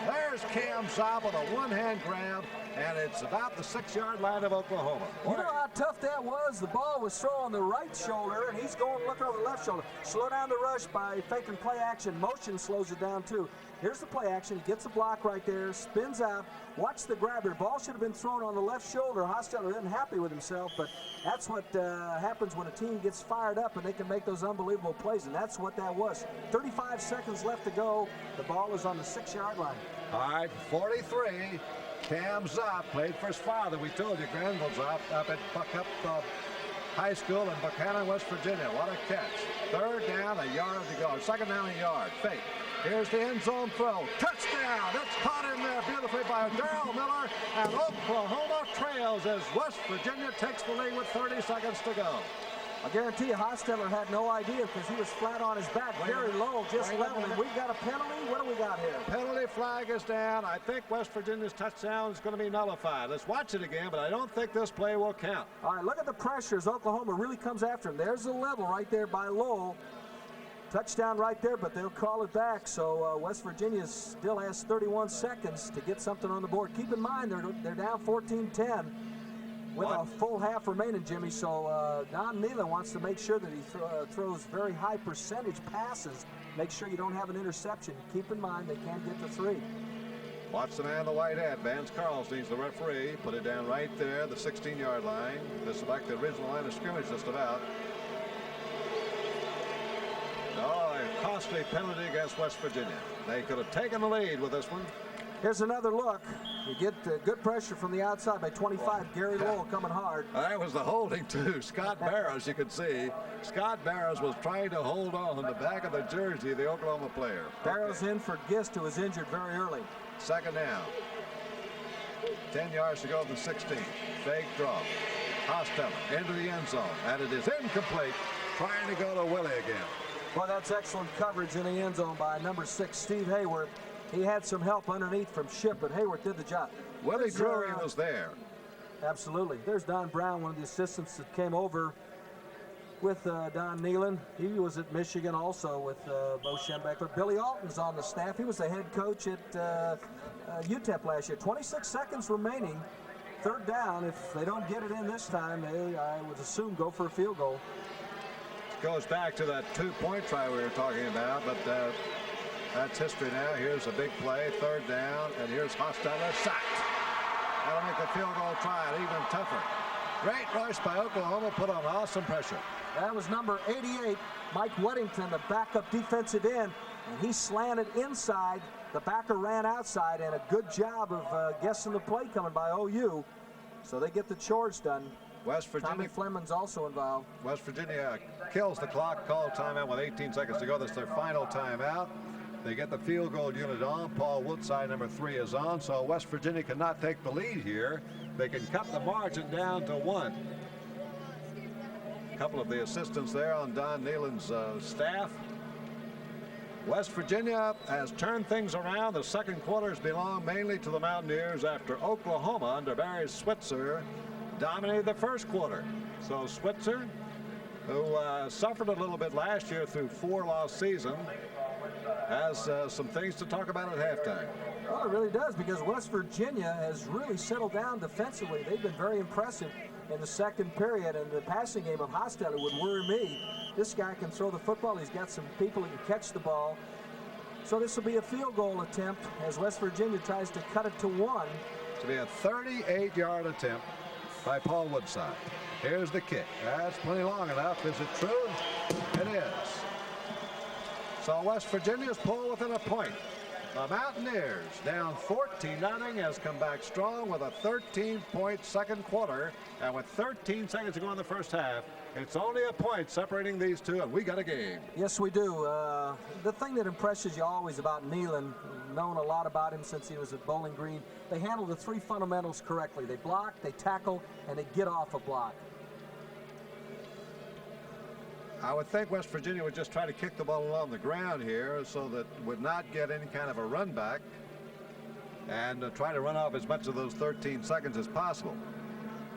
There's Cam Zopp with a one-hand grab, and it's about the 6-yard line of Oklahoma. You know how tough that was? The ball was thrown on the right shoulder, and he's going looking over the left shoulder. Slow down the rush by faking play action. Motion slows it down, too. Here's the play action. He gets the block right there, spins out. Watch the grabber. Ball should have been thrown on the left shoulder. Hostetler isn't happy with himself, but that's what happens when a team gets fired up and they can make those unbelievable plays, and that's what that was. 35 seconds left to go. The ball is on the 6-yard line. All right, 43. Cam Zopp played for his father. We told you, Granville Zopp up at High School in Buchanan, West Virginia. What a catch. 3rd down, a yard to go. 2nd down, a yard. Fake. Here's the end zone throw. Touchdown! It's caught in there beautifully by Darrell Miller, and Oklahoma trails as West Virginia takes the lead with 30 seconds to go. I guarantee you Hostetler had no idea because he was flat on his back, very low, just level. And we've got a penalty. What do we got here? Penalty flag is down. I think West Virginia's touchdown is going to be nullified. Let's watch it again, but I don't think this play will count. All right, look at the pressures. Oklahoma really comes after him. There's the level right there by Lowell. Touchdown right there, but they'll call it back. So West Virginia still has 31 seconds to get something on the board. Keep in mind, they're down 14-10 with a full half remaining, Jimmy. So Don Nehlen wants to make sure that he throws very high percentage passes. Make sure you don't have an interception. Keep in mind, they can't get to 3. Watch the man in the white hat. Vance Carls needs the referee. Put it down right there, the 16-yard line. This is like the original line of scrimmage just about. Oh, a costly penalty against West Virginia. They could have taken the lead with this one. Here's another look. You get good pressure from the outside by 25. Gary Lowell coming hard. That was the holding, too. Scott Barrows, you could see. Scott Barrows was trying to hold on the back of the jersey of the Oklahoma player. Barrows in for Gist, who was injured very early. 2nd down. 10 yards to go to the 16. Fake draw. Hostetler into the end zone. And it is incomplete. Trying to go to Willie again. Well, that's excellent coverage in the end zone by number 6, Steve Hayworth. He had some help underneath from Ship, but Hayworth did the job. Willie Drury was there. Absolutely. There's Don Brown, one of the assistants that came over with Don Nehlen. He was at Michigan also with Bo Schembechler. Billy Alton's on the staff. He was the head coach at UTEP last year. 26 seconds remaining. Third down. If they don't get it in this time, I would assume go for a field goal. Goes back to that 2-point try we were talking about, but that's history now. Here's a big play, third down, and here's Hostetler sacked. That'll make the field goal try even tougher. Great rush by Oklahoma, put on awesome pressure. That was number 88, Mike Weddington, the backup defensive end, and he slanted inside. The backer ran outside, and a good job of guessing the play coming by OU. So they get the chores done. West Virginia. Tommy Fleming's also involved. West Virginia kills the clock, call timeout with 18 seconds to go. That's their final timeout. They get the field goal unit on. Paul Woodside, number 3, is on. So West Virginia cannot take the lead here. They can cut the margin down to 1. A couple of the assistants there on Don Nehlen's staff. West Virginia has turned things around. The second quarters belong mainly to the Mountaineers after Oklahoma under Barry Switzer dominated the first quarter. So Switzer, who suffered a little bit last year through 4-loss season, has some things to talk about at halftime. Well, it really does, because West Virginia has really settled down defensively. They've been very impressive in the second period, and the passing game of Hostetler would worry me. This guy can throw the football. He's got some people who can catch the ball. So this will be a field goal attempt as West Virginia tries to cut it to 1. To be a 38-yard attempt by Paul Woodside. Here's the kick. That's plenty long enough. Is it true? It is. So West Virginia's pulled within a point. The Mountaineers, down 14-0, has come back strong with a 13-point second quarter. And with 13 seconds to go in the first half, it's only a point separating these two, and we got a game. Yes, we do. The thing that impresses you always about Nehlen, known a lot about him since he was at Bowling Green, they handle the 3 fundamentals correctly. They block, they tackle, and they get off a block. I would think West Virginia would just try to kick the ball along the ground here so that would not get any kind of a run back and try to run off as much of those 13 seconds as possible.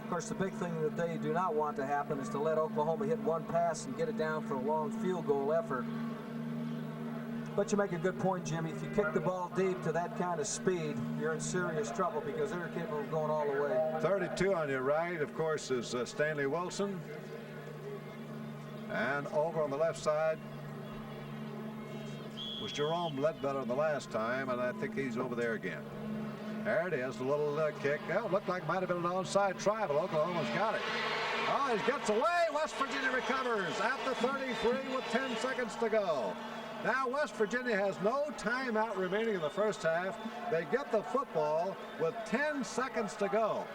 Of course, the big thing that they do not want to happen is to let Oklahoma hit one pass and get it down for a long field goal effort. But you make a good point, Jimmy. If you kick the ball deep to that kind of speed, you're in serious trouble because they're capable of going all the way. 32 on your right, of course, is Stanley Wilson. And over on the left side was Jerome Ledbetter the last time, and I think he's over there again. There it is, the little kick. Oh, it looked like it might have been an onside try, but Oklahoma's got it. Oh, he gets away. West Virginia recovers at the 33 with 10 seconds to go. Now West Virginia has no timeout remaining in the first half. They get the football with 10 seconds to go.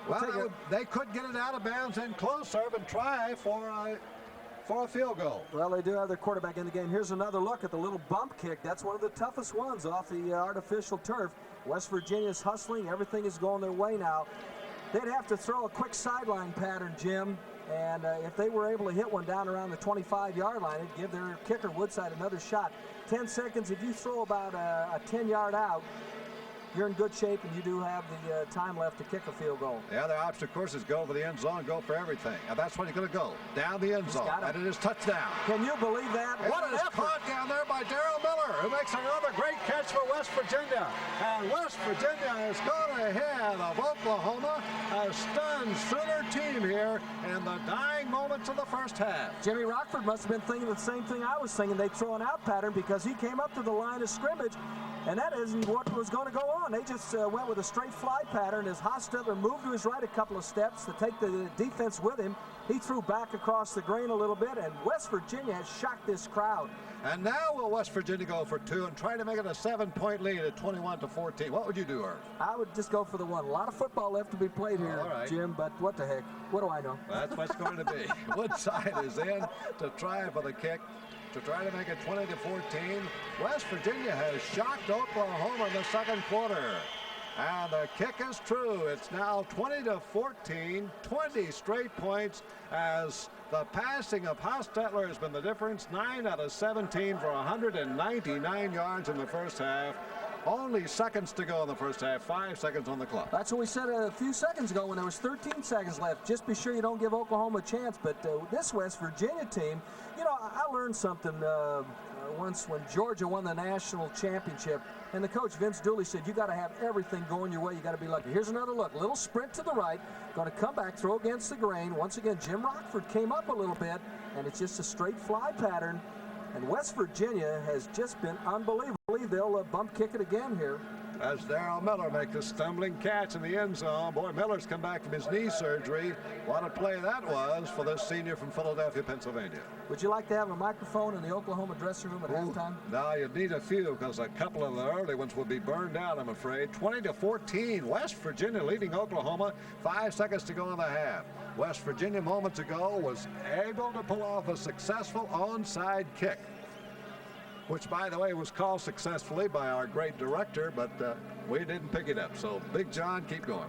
Well, they could get it out of bounds and close serve and try for a field goal. Well, they do have their quarterback in the game. Here's another look at the little bump kick. That's one of the toughest ones off the artificial turf. West Virginia's hustling. Everything is going their way now. They'd have to throw a quick sideline pattern, Jim. And if they were able to hit one down around the 25-yard line, it'd give their kicker Woodside another shot. 10 seconds, if you throw about a 10-yard out, you're in good shape, and you do have the time left to kick a field goal. The other option, of course, is go for the end zone, go for everything. And that's when he's going to go, down the end zone. And it is touchdown. Can you believe that? What is caught down there by Darrell Miller, who makes another great catch for West Virginia. And West Virginia has gone ahead of Oklahoma, a stunned Sooner team here in the dying moments of the first half. Jimmy Rockford must have been thinking the same thing I was thinking. They'd throw an out pattern because he came up to the line of scrimmage, and that isn't what was going to go on. They just went with a straight fly pattern as Hostetler moved to his right a couple of steps to take the defense with him. He threw back across the grain a little bit, and West Virginia has shocked this crowd. And now will West Virginia go for 2 and try to make it a 7-point lead at 21-14. What would you do, Irv? I would just go for the 1. A lot of football left to be played here, right, Jim, but what the heck? What do I know? That's what's going to be. Woodside is in to try for the kick to try to make it 20-14. West Virginia has shocked Oklahoma in the second quarter. And the kick is true. It's now 20-14, 20 straight points as the passing of Hostetler has been the difference. 9 out of 17 for 199 yards in the first half. Only seconds to go in the first half. 5 seconds on the clock. That's what we said a few seconds ago when there was 13 seconds left. Just be sure you don't give Oklahoma a chance. But this West Virginia team, you know, I learned something once when Georgia won the national championship, and the coach Vince Dooley said, you got to have everything going your way. You got to be lucky. Here's another look. Little sprint to the right. Going to come back, throw against the grain. Once again, Jim Rockford came up a little bit, and it's just a straight fly pattern. And West Virginia has just been unbelievable. They'll bump kick it again here. As Darrell Miller makes a stumbling catch in the end zone. Boy, Miller's come back from his knee surgery. What a play that was for this senior from Philadelphia, Pennsylvania. Would you like to have a microphone in the Oklahoma dressing room at halftime? No, you'd need a few because a couple of the early ones would be burned out, I'm afraid. 20-14, West Virginia leading Oklahoma. 5 seconds to go in the half. West Virginia moments ago was able to pull off a successful onside kick, which, by the way, was called successfully by our great director, but we didn't pick it up. So, Big John, keep going.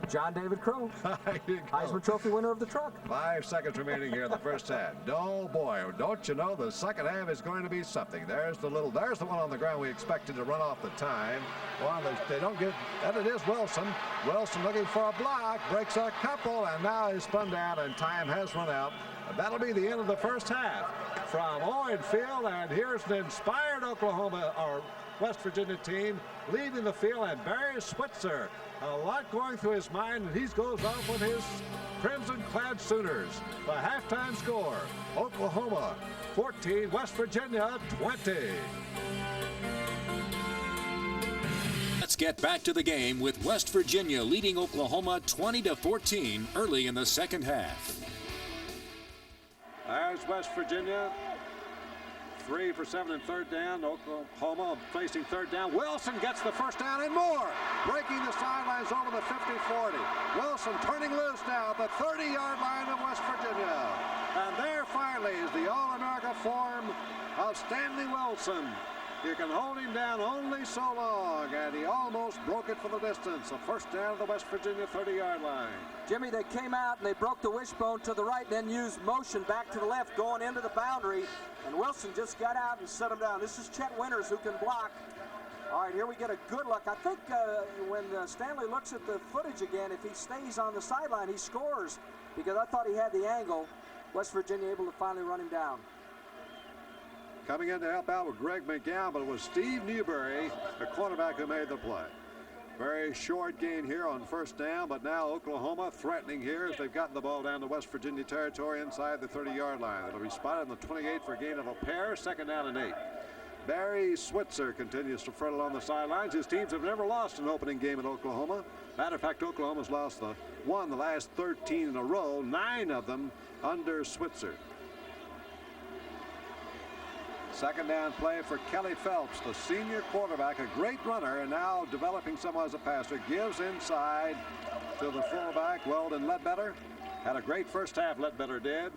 John David Crow, Heisman Trophy winner of the truck. 5 seconds remaining here in the first half. Oh, boy, don't you know the second half is going to be something. There's the one on the ground we expected to run off the time. Well, they don't get, and it is Wilson. Wilson looking for a block, breaks a couple, and now he's spun down, and time has run out. That'll be the end of the first half from Owen Field, and here's an inspired Oklahoma or West Virginia team leaving the field, and Barry Switzer, a lot going through his mind, and he goes off with his crimson-clad Sooners. The halftime score, Oklahoma 14, West Virginia 20. Let's get back to the game with West Virginia leading Oklahoma 20-14 early in the second half. There's West Virginia. 3 for 7 in third down. Oklahoma facing third down. Wilson gets the first down and more. Breaking the sidelines over the 50-40. Wilson turning loose now at the 30-yard line of West Virginia. And there finally is the All-America form of Stanley Wilson. You can hold him down only so long, and he almost broke it for the distance. A first down at the West Virginia 30-yard line. Jimmy, they came out and they broke the wishbone to the right, then used motion back to the left, going into the boundary. And Wilson just got out and set him down. This is Chet Winters who can block. All right, here we get a good look. I think when Stanley looks at the footage again, if he stays on the sideline, he scores, because I thought he had the angle. West Virginia able to finally run him down. Coming in to help out with Greg McGowan, but it was Steve Newberry, the cornerback, who made the play. Very short gain here on first down, but now Oklahoma threatening here as they've gotten the ball down to West Virginia territory inside the 30-yard line. It'll be spotted in the 28 for a gain of a pair, second down and 8. Barry Switzer continues to fret along the sidelines. His teams have never lost an opening game at Oklahoma. Matter of fact, Oklahoma's lost the last 13 in a row, 9 of them under Switzer. Second down play for Kelly Phelps, the senior quarterback, a great runner, and now developing somewhat as a passer. Gives inside to the fullback, Weldon Ledbetter. Had a great first half, Ledbetter did.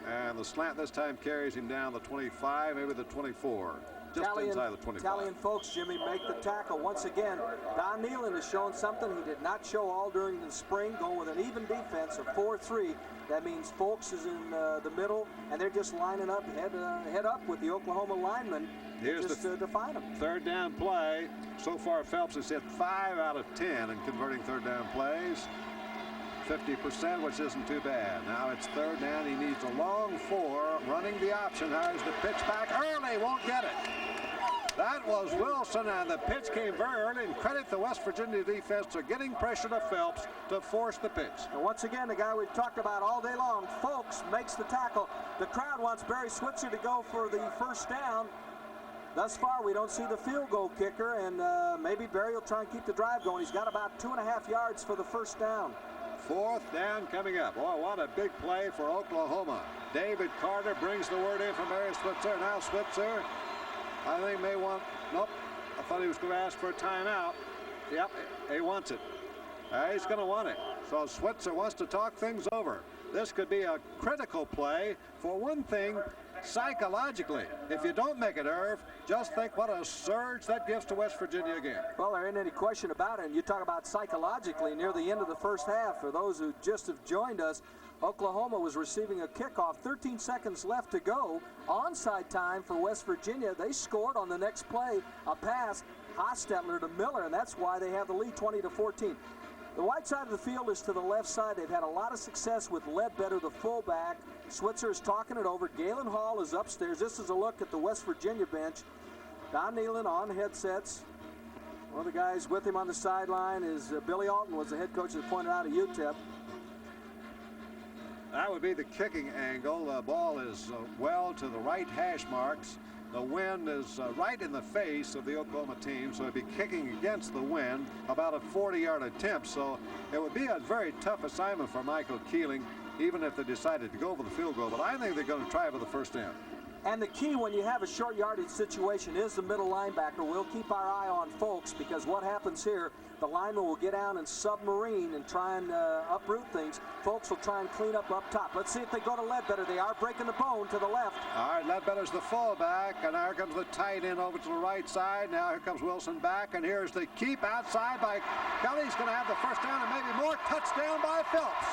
And the slant this time carries him down the 25, maybe the 24. Just inside the 25. Italian folks, Jimmy, make the tackle once again. Don Nealon has shown something he did not show all during the spring, going with an even defense of 4-3. That means Folks is in the middle, and they're just lining up head up with the Oklahoma linemen to define them. Third down play. So far, Phelps has hit 5 out of 10 in converting third down plays. 50%, which isn't too bad. Now it's third down. He needs a long 4, running the option. Hires the pitch back early, won't get it. That was Wilson, and the pitch came very early, and credit the West Virginia defense for getting pressure to Phelps to force the pitch. And once again, the guy we've talked about all day long, Folks, makes the tackle. The crowd wants Barry Switzer to go for the first down. Thus far, we don't see the field goal kicker, and maybe Barry will try and keep the drive going. He's got about 2.5 yards for the first down. Fourth down coming up. Boy, what a big play for Oklahoma. David Carter brings the word in from Barry Switzer. Now Switzer, I think may want, nope, I thought he was going to ask for a timeout. Yep, he wants it. He's going to want it. So Switzer wants to talk things over. This could be a critical play. For one thing, psychologically, if you don't make it, Irv, just think what a surge that gives to West Virginia again. Well, there ain't any question about it. And you talk about psychologically near the end of the first half. For those who just have joined us, Oklahoma was receiving a kickoff, 13 seconds left to go. Onside time for West Virginia. They scored on the next play, a pass Hostetler to Miller, and that's why they have the lead 20-14. The right side of the field is to the left side. They've had a lot of success with Ledbetter, the fullback. Switzer is talking it over. Galen Hall is upstairs. This is a look at the West Virginia bench. Don Nealon on headsets. One of the guys with him on the sideline is Billy Alton, was the head coach that pointed out at UTEP. That would be the kicking angle. The ball is well to the right hash marks. The wind is right in the face of the Oklahoma team, so it'd be kicking against the wind, about a 40-yard attempt. So it would be a very tough assignment for Michael Keeling, even if they decided to go for the field goal. But I think they're going to try for the first down. And the key when you have a short yardage situation is the middle linebacker. We'll keep our eye on Folks, because what happens here, the lineman will get down and submarine and try and uproot things. Folks will try and clean up top. Let's see if they go to Ledbetter. They are breaking the bone to the left. All right, Ledbetter's the fullback, and here comes the tight end over to the right side. Now here comes Wilson back, and here's the keep outside by Kelly. He's going to have the first down and maybe more. Touchdown by Phelps.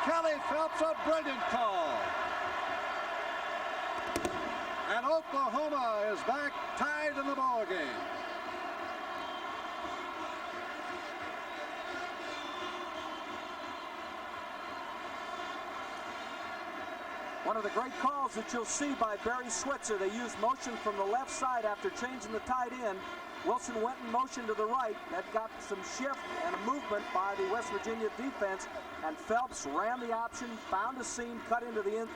Kelly Phelps, a brilliant call. And Oklahoma is back tied in the ball game. One of the great calls that you'll see by Barry Switzer. They used motion from the left side after changing the tight end. Wilson went in motion to the right. That got some shift and a movement by the West Virginia defense. And Phelps ran the option, found a seam, cut into the end.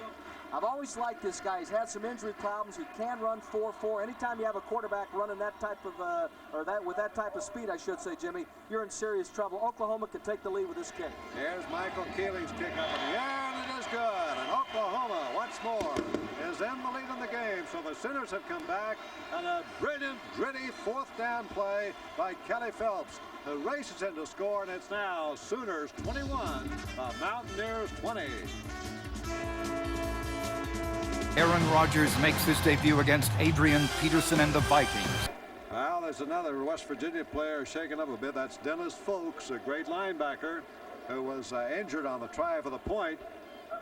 I've always liked this guy. He's had some injury problems. He can run 4.4. Anytime you have a quarterback running that type of, with that type of speed, I should say, Jimmy, you're in serious trouble. Oklahoma can take the lead with this kick. Here's Michael Keeling's kick up in the air, and it is good. And Oklahoma, once more, is in the lead in the game. So the Sooners have come back, and a brilliant, gritty fourth down play by Kelly Phelps, who races in to score, and it's now Sooners 21, the Mountaineers 20. Aaron Rodgers makes his debut against Adrian Peterson and the Vikings. Well, there's another West Virginia player shaken up a bit. That's Dennis Folks, a great linebacker who was injured on the try for the point,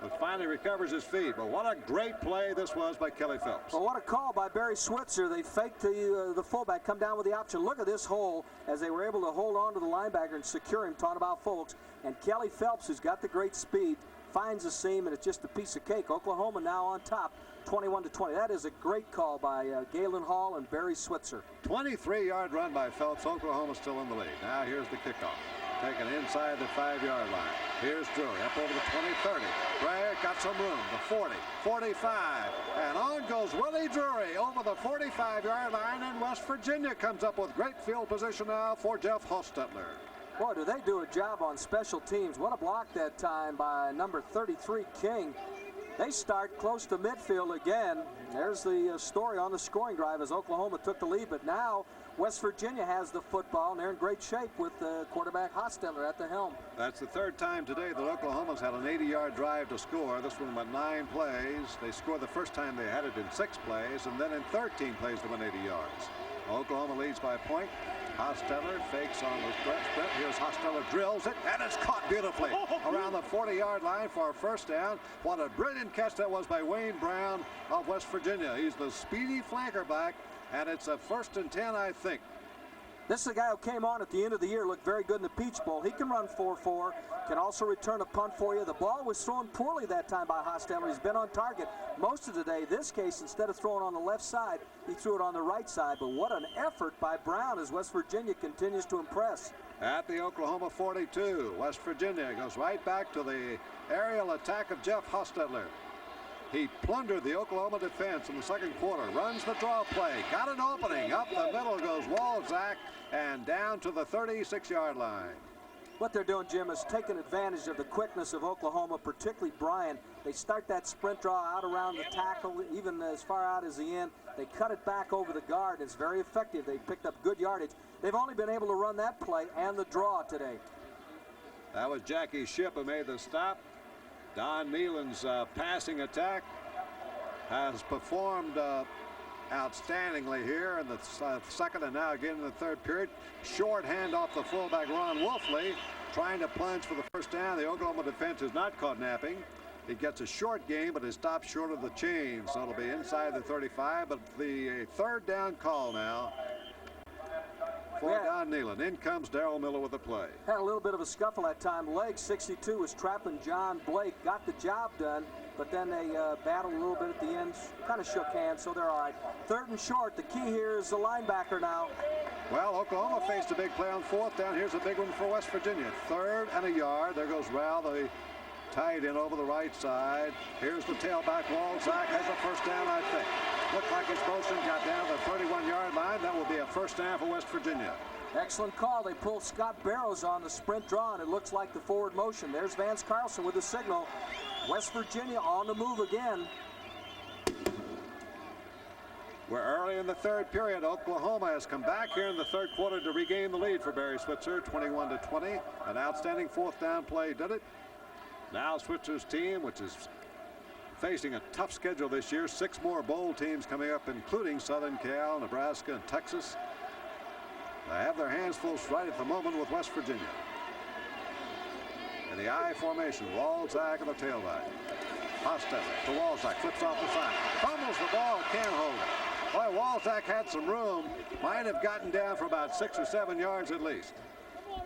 but finally recovers his feet. But what a great play this was by Kelly Phelps. Well, what a call by Barry Switzer. They faked the fullback, come down with the option. Look at this hole as they were able to hold on to the linebacker and secure him, talking about Folks. And Kelly Phelps, who's got the great speed, finds a seam, and it's just a piece of cake. Oklahoma now on top, 21-20. That is a great call by Galen Hall and Barry Switzer. 23-yard run by Phelps. Oklahoma still in the lead. Now here's the kickoff. Taken inside the 5-yard line. Here's Drury up over the 20-30. Bray got some room. The 40, 45, and on goes Willie Drury over the 45-yard line, and West Virginia comes up with great field position now for Jeff Hostetler. Boy, do they do a job on special teams. What a block that time by number 33, King. They start close to midfield again. There's the story on the scoring drive as Oklahoma took the lead, but now West Virginia has the football, and they're in great shape with quarterback Hostetler at the helm. That's the third time today that Oklahoma's had an 80-yard drive to score. This one went 9 plays. They scored the first time they had it in 6 plays, and then in 13 plays they went 80 yards. Oklahoma leads by a point. Hostetler fakes on the sprint. Here's Hostetler, drills it, and it's caught beautifully around the 40-yard line for a first down. What a brilliant catch that was by Wayne Brown of West Virginia. He's the speedy flanker back, and it's a 1st and 10, I think. This is a guy who came on at the end of the year, looked very good in the Peach Bowl. He can run 4.4, can also return a punt for you. The ball was thrown poorly that time by Hostetler. He's been on target most of the day. This case, instead of throwing on the left side, he threw it on the right side. But what an effort by Brown as West Virginia continues to impress. At the Oklahoma 42, West Virginia goes right back to the aerial attack of Jeff Hostetler. He plundered the Oklahoma defense in the second quarter, runs the draw play, got an opening, up the middle goes Walzak, and down to the 36-yard line. What they're doing, Jim, is taking advantage of the quickness of Oklahoma, particularly Bryan. They start that sprint draw out around the tackle, even as far out as the end. They cut it back over the guard. It's very effective. They picked up good yardage. They've only been able to run that play and the draw today. That was Jackie Shipp who made the stop. Don Nealon's passing attack has performed outstandingly here in the second and now again in the third period. Short hand off the fullback Ron Wolfley, trying to plunge for the first down. The Oklahoma defense is not caught napping. He gets a short gain, but is stopped short of the chain, so it'll be inside the 35. But the third down call now. for Don Nealon. In comes Darrell Miller with the play. Had a little bit of a scuffle that time. Leg 62 was trapping John Blake. Got the job done, but then they battled a little bit at the end. Kind of shook hands, so they're all right. 3rd and short. The key here is the linebacker now. Well, Oklahoma faced a big play on 4th down. Here's a big one for West Virginia. 3rd and a yard. There goes Rowell, the tight end over the right side. Here's the tailback. Walzak has a first down, I think. Looked like his motion got down to the 31-yard line. That will be a first down for West Virginia. Excellent call. They pulled Scott Barrows on the sprint draw, and it looks like the forward motion. There's Vance Carlson with the signal. West Virginia on the move again. We're early in the 3rd period. Oklahoma has come back here in the 3rd quarter to regain the lead for Barry Switzer, 21-20. An outstanding 4th down play did it. Now Switzer's team, which is facing a tough schedule this year, 6 more bowl teams coming up, including Southern Cal, Nebraska, and Texas. They have their hands full right at the moment with West Virginia. In the I formation, Walzak and the tailback. Hostetler to Walzak, flips off the side. Fumbles the ball, can't hold it. Boy, Walzak had some room. Might have gotten down for about 6 or 7 yards at least.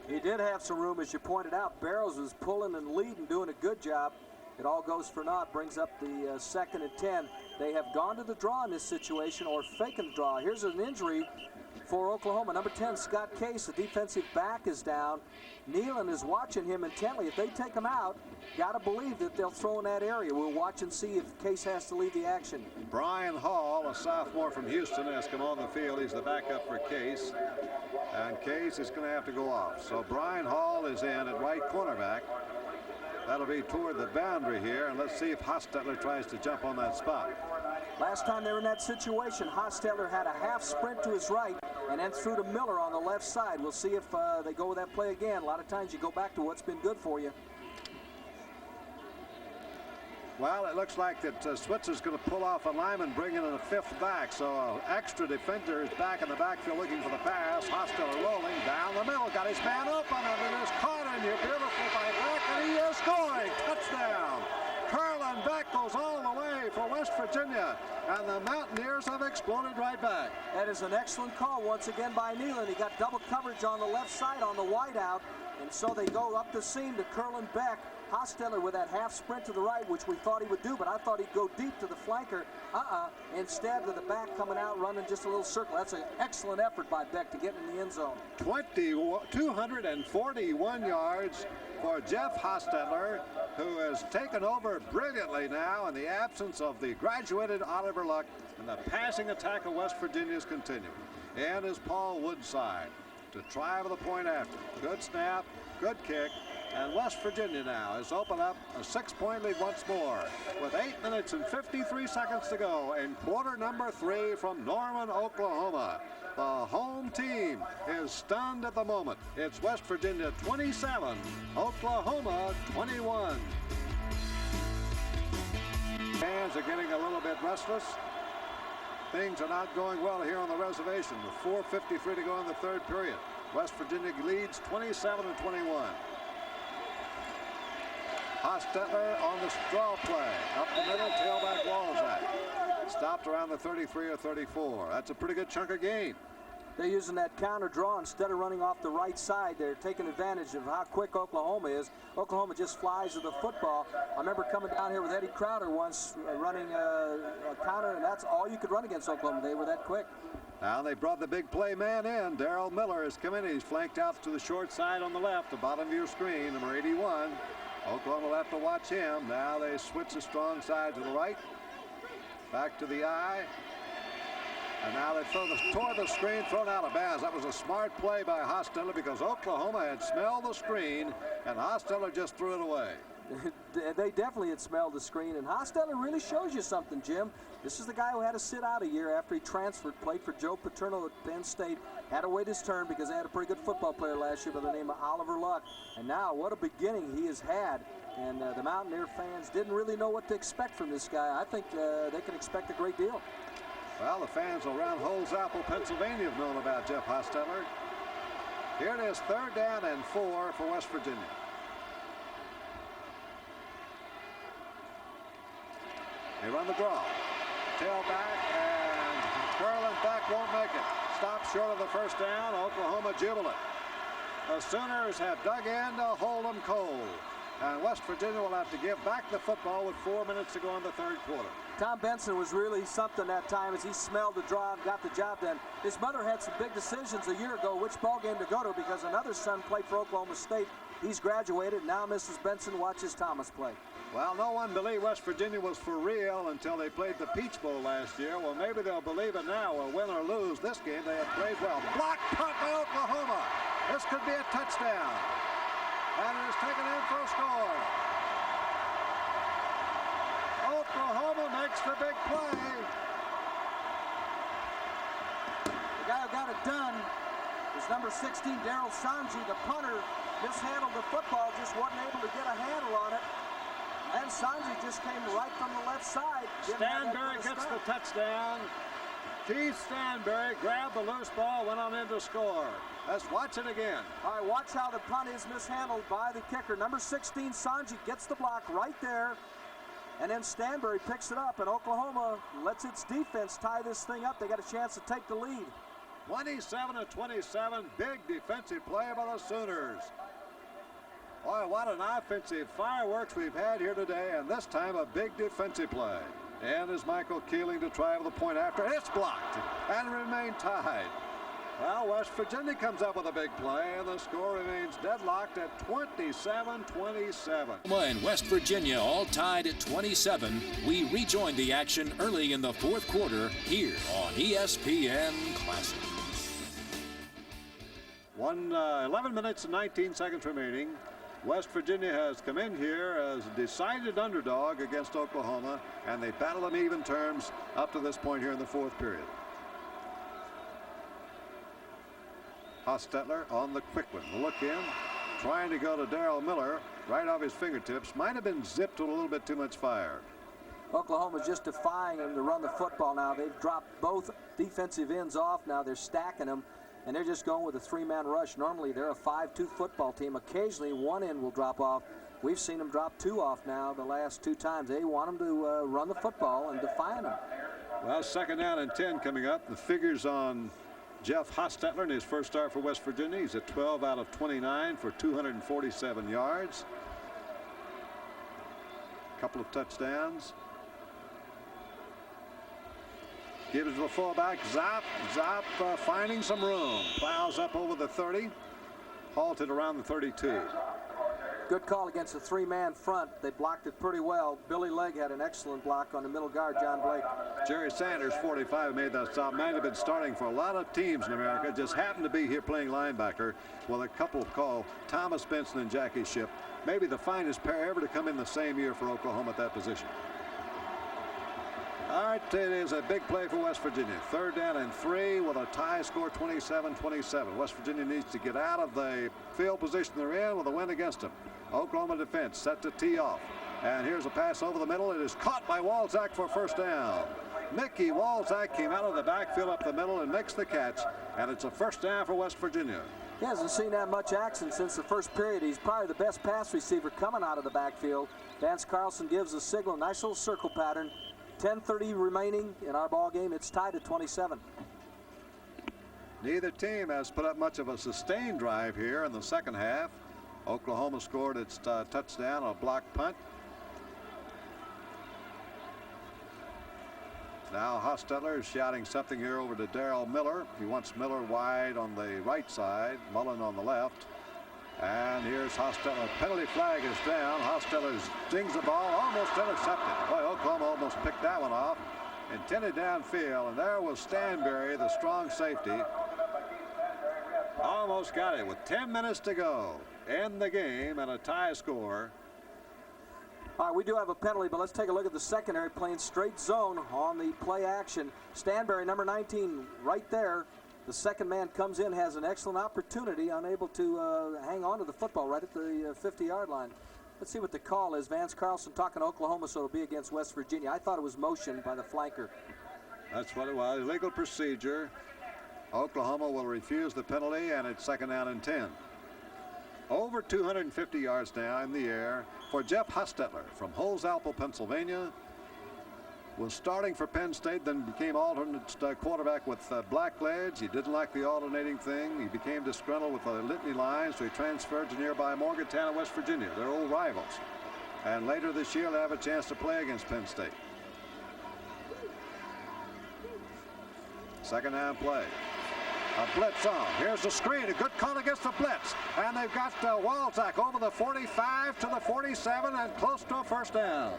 He did have some room, as you pointed out. Barrows was pulling and leading, doing a good job. It all goes for naught, brings up the 2nd and 10. They have gone to the draw in this situation, or faking the draw. Here's an injury for Oklahoma. Number 10, Scott Case, the defensive back, is down. Nealon is watching him intently. If they take him out, got to believe that they'll throw in that area. We'll watch and see if Case has to leave the action. Brian Hall, a sophomore from Houston, has come on the field. He's the backup for Case. And Case is going to have to go off. So Brian Hall is in at right cornerback. That'll be toward the boundary here, and let's see if Hostetler tries to jump on that spot. Last time they were in that situation, Hostetler had a half sprint to his right and then threw to Miller on the left side. We'll see if they go with that play again. A lot of times you go back to what's been good for you. Well, it looks like that Switzer's going to pull off a lineman, bring in a 5th back. So an extra defender is back in the backfield looking for the pass. Hostetler rolling down the middle. Got his man open under this corner. And you're beautiful by Beck, and he is scoring. Touchdown. Carlin Beck goes all the way for West Virginia. And the Mountaineers have exploded right back. That is an excellent call once again by Nealon. He got double coverage on the left side on the wideout. And so they go up the seam to Carlin Beck. Hostetler with that half sprint to the right, which we thought he would do, but I thought he'd go deep to the flanker. Instead, with the back coming out, running just a little circle. That's an excellent effort by Beck to get in the end zone. 241 yards for Jeff Hostetler, who has taken over brilliantly now in the absence of the graduated Oliver Luck, and the passing attack of West Virginia is continuing. And is Paul Woodside to try with a point after. Good snap, good kick. And West Virginia now has opened up a 6-point lead once more with 8 minutes and 53 seconds to go in quarter number 3 from Norman, Oklahoma. The home team is stunned at the moment. It's West Virginia 27, Oklahoma 21. Fans are getting a little bit restless. Things are not going well here on the reservation with 4:53 to go in the 3rd period. West Virginia leads 27-21. Hostetler on the straw play. Up the middle, tailback Walzak. Stopped around the 33 or 34. That's a pretty good chunk of gain. They're using that counter draw instead of running off the right side. They're taking advantage of how quick Oklahoma is. Oklahoma just flies to the football. I remember coming down here with Eddie Crowder once running a counter, and that's all you could run against Oklahoma. They were that quick. Now they brought the big play man in. Darrell Miller has come in. He's flanked out to the short side on the left, the bottom of your screen, number 81. Oklahoma will have to watch him. Now they switch the strong side to the right. Back to the eye. And now they throw toward the screen, thrown out of bounds. That was a smart play by Hostetler because Oklahoma had smelled the screen, and Hostetler just threw it away. They definitely had smelled the screen, and Hostetler really shows you something, Jim. This is the guy who had to sit out a year after he transferred, played for Joe Paterno at Penn State, had to wait his turn because they had a pretty good football player last year by the name of Oliver Luck. And now, what a beginning he has had. And the Mountaineer fans didn't really know what to expect from this guy. I think they can expect a great deal. Well, the fans around Holzapfel, Pennsylvania have known about Jeff Hostetler. Here it is, 3rd down and 4 for West Virginia. They run the draw. Tailback, and Carlin Beck won't make it. stopped short of the first down. Oklahoma jubilant. The Sooners have dug in to hold them cold. And West Virginia will have to give back the football with 4 minutes to go in the third quarter. Tom Benson was really something that time as he smelled the draw and got the job done. His mother had some big decisions a year ago which ball game to go to because another son played for Oklahoma State. He's graduated. Now Mrs. Benson watches Thomas play. Well, no one believed West Virginia was for real until they played the Peach Bowl last year. Well, maybe they'll believe it now. Well, win or lose this game, they have played well. Block punt by Oklahoma. This could be a touchdown. And it is taken in for a score. Oklahoma makes the big play. The guy who got it done is number 16, Daryl Sanji. The punter mishandled the football, just wasn't able to get a handle on it. And Sanji just came right from the left side. Stanberry gets the touchdown. Keith Stanberry grabbed the loose ball, went on in to score. Let's watch it again. All right, watch how the punt is mishandled by the kicker. Number 16, Sanji, gets the block right there. And then Stanberry picks it up, and Oklahoma lets its defense tie this thing up. They got a chance to take the lead. 27-27, big defensive play by the Sooners. Boy, what an offensive fireworks we've had here today, and this time a big defensive play. And is Michael Keeling to try for the point after. It's blocked and remain tied. Well, West Virginia comes up with a big play, and the score remains deadlocked at 27-27. And West Virginia all tied at 27. We rejoined the action early in the fourth quarter here on ESPN Classic. 11 minutes and 19 seconds remaining. West Virginia has come in here as a decided underdog against Oklahoma, and they battle on even terms up to this point here in the fourth period. Hostetler on the quick one. Look in, trying to go to Darrell Miller right off his fingertips. Might have been zipped with a little bit too much fire. Oklahoma's just defying them to run the football now. They've dropped both defensive ends off. Now they're stacking them, and they're just going with a three-man rush. Normally they're a 5-2 football team. Occasionally one end will drop off. We've seen them drop two off now the last two times. They want them to run the football and defy them. Well, second down and 10 coming up. The figures on Jeff Hostetler in his first start for West Virginia. He's at 12 out of 29 for 247 yards. A couple of touchdowns. Gives it to the fullback. Zop finding some room. Plows up over the 30. Halted around the 32. Good call against a three-man front. They blocked it pretty well. Billy Legg had an excellent block on the middle guard, John Blake. Jerry Sanders, 45, made that stop. Might have been starting for a lot of teams in America. Just happened to be here playing linebacker with a couple called Thomas Benson and Jackie Shipp. Maybe the finest pair ever to come in the same year for Oklahoma at that position. All right, it is a big play for West Virginia. Third down and 3 with a tie score 27-27. West Virginia needs to get out of the field position they're in with a win against them. Oklahoma defense set to tee off. And here's a pass over the middle. It is caught by Walczak for first down. Mickey Walczak came out of the backfield up the middle and makes the catch. And it's a first down for West Virginia. He hasn't seen that much action since the first period. He's probably the best pass receiver coming out of the backfield. Vance Carlson gives the signal. Nice little circle pattern. 10:30 remaining in our ball game. It's tied at 27. Neither team has put up much of a sustained drive here in the second half. Oklahoma scored its touchdown on a block punt. Now Hostetler is shouting something here over to Darrell Miller. He wants Miller wide on the right side, Mullen on the left. And here's Hostetler. Penalty flag is down. Hostetler dings the ball, almost intercepted. Boy, Oklahoma almost picked that one off. Intended downfield, and there was Stanberry, the strong safety. Almost got it with 10 minutes to go. End the game and a tie score. All right, we do have a penalty, but let's take a look at the secondary playing straight zone on the play action. Stanberry, number 19, right there. The second man comes in, has an excellent opportunity, unable to hang on to the football right at the 50-yard line. Let's see what the call is. Vance Carlson talking to Oklahoma, so it'll be against West Virginia. I thought it was motion by the flanker. That's what it was. Illegal procedure. Oklahoma will refuse the penalty, and it's second down and 10. Over 250 yards now in the air for Jeff Hostetler from Holzapfel, Pennsylvania. was starting for Penn State, then became alternate quarterback with Blackledge. He didn't like the alternating thing. He became disgruntled with the Litany line, so he transferred to nearby Morgantown, West Virginia. They're old rivals. And later this year, they'll have a chance to play against Penn State. Second down play. A blitz on. Here's the screen. A good call against the blitz. And they've got Walczak over the 45 to the 47 and close to a first down.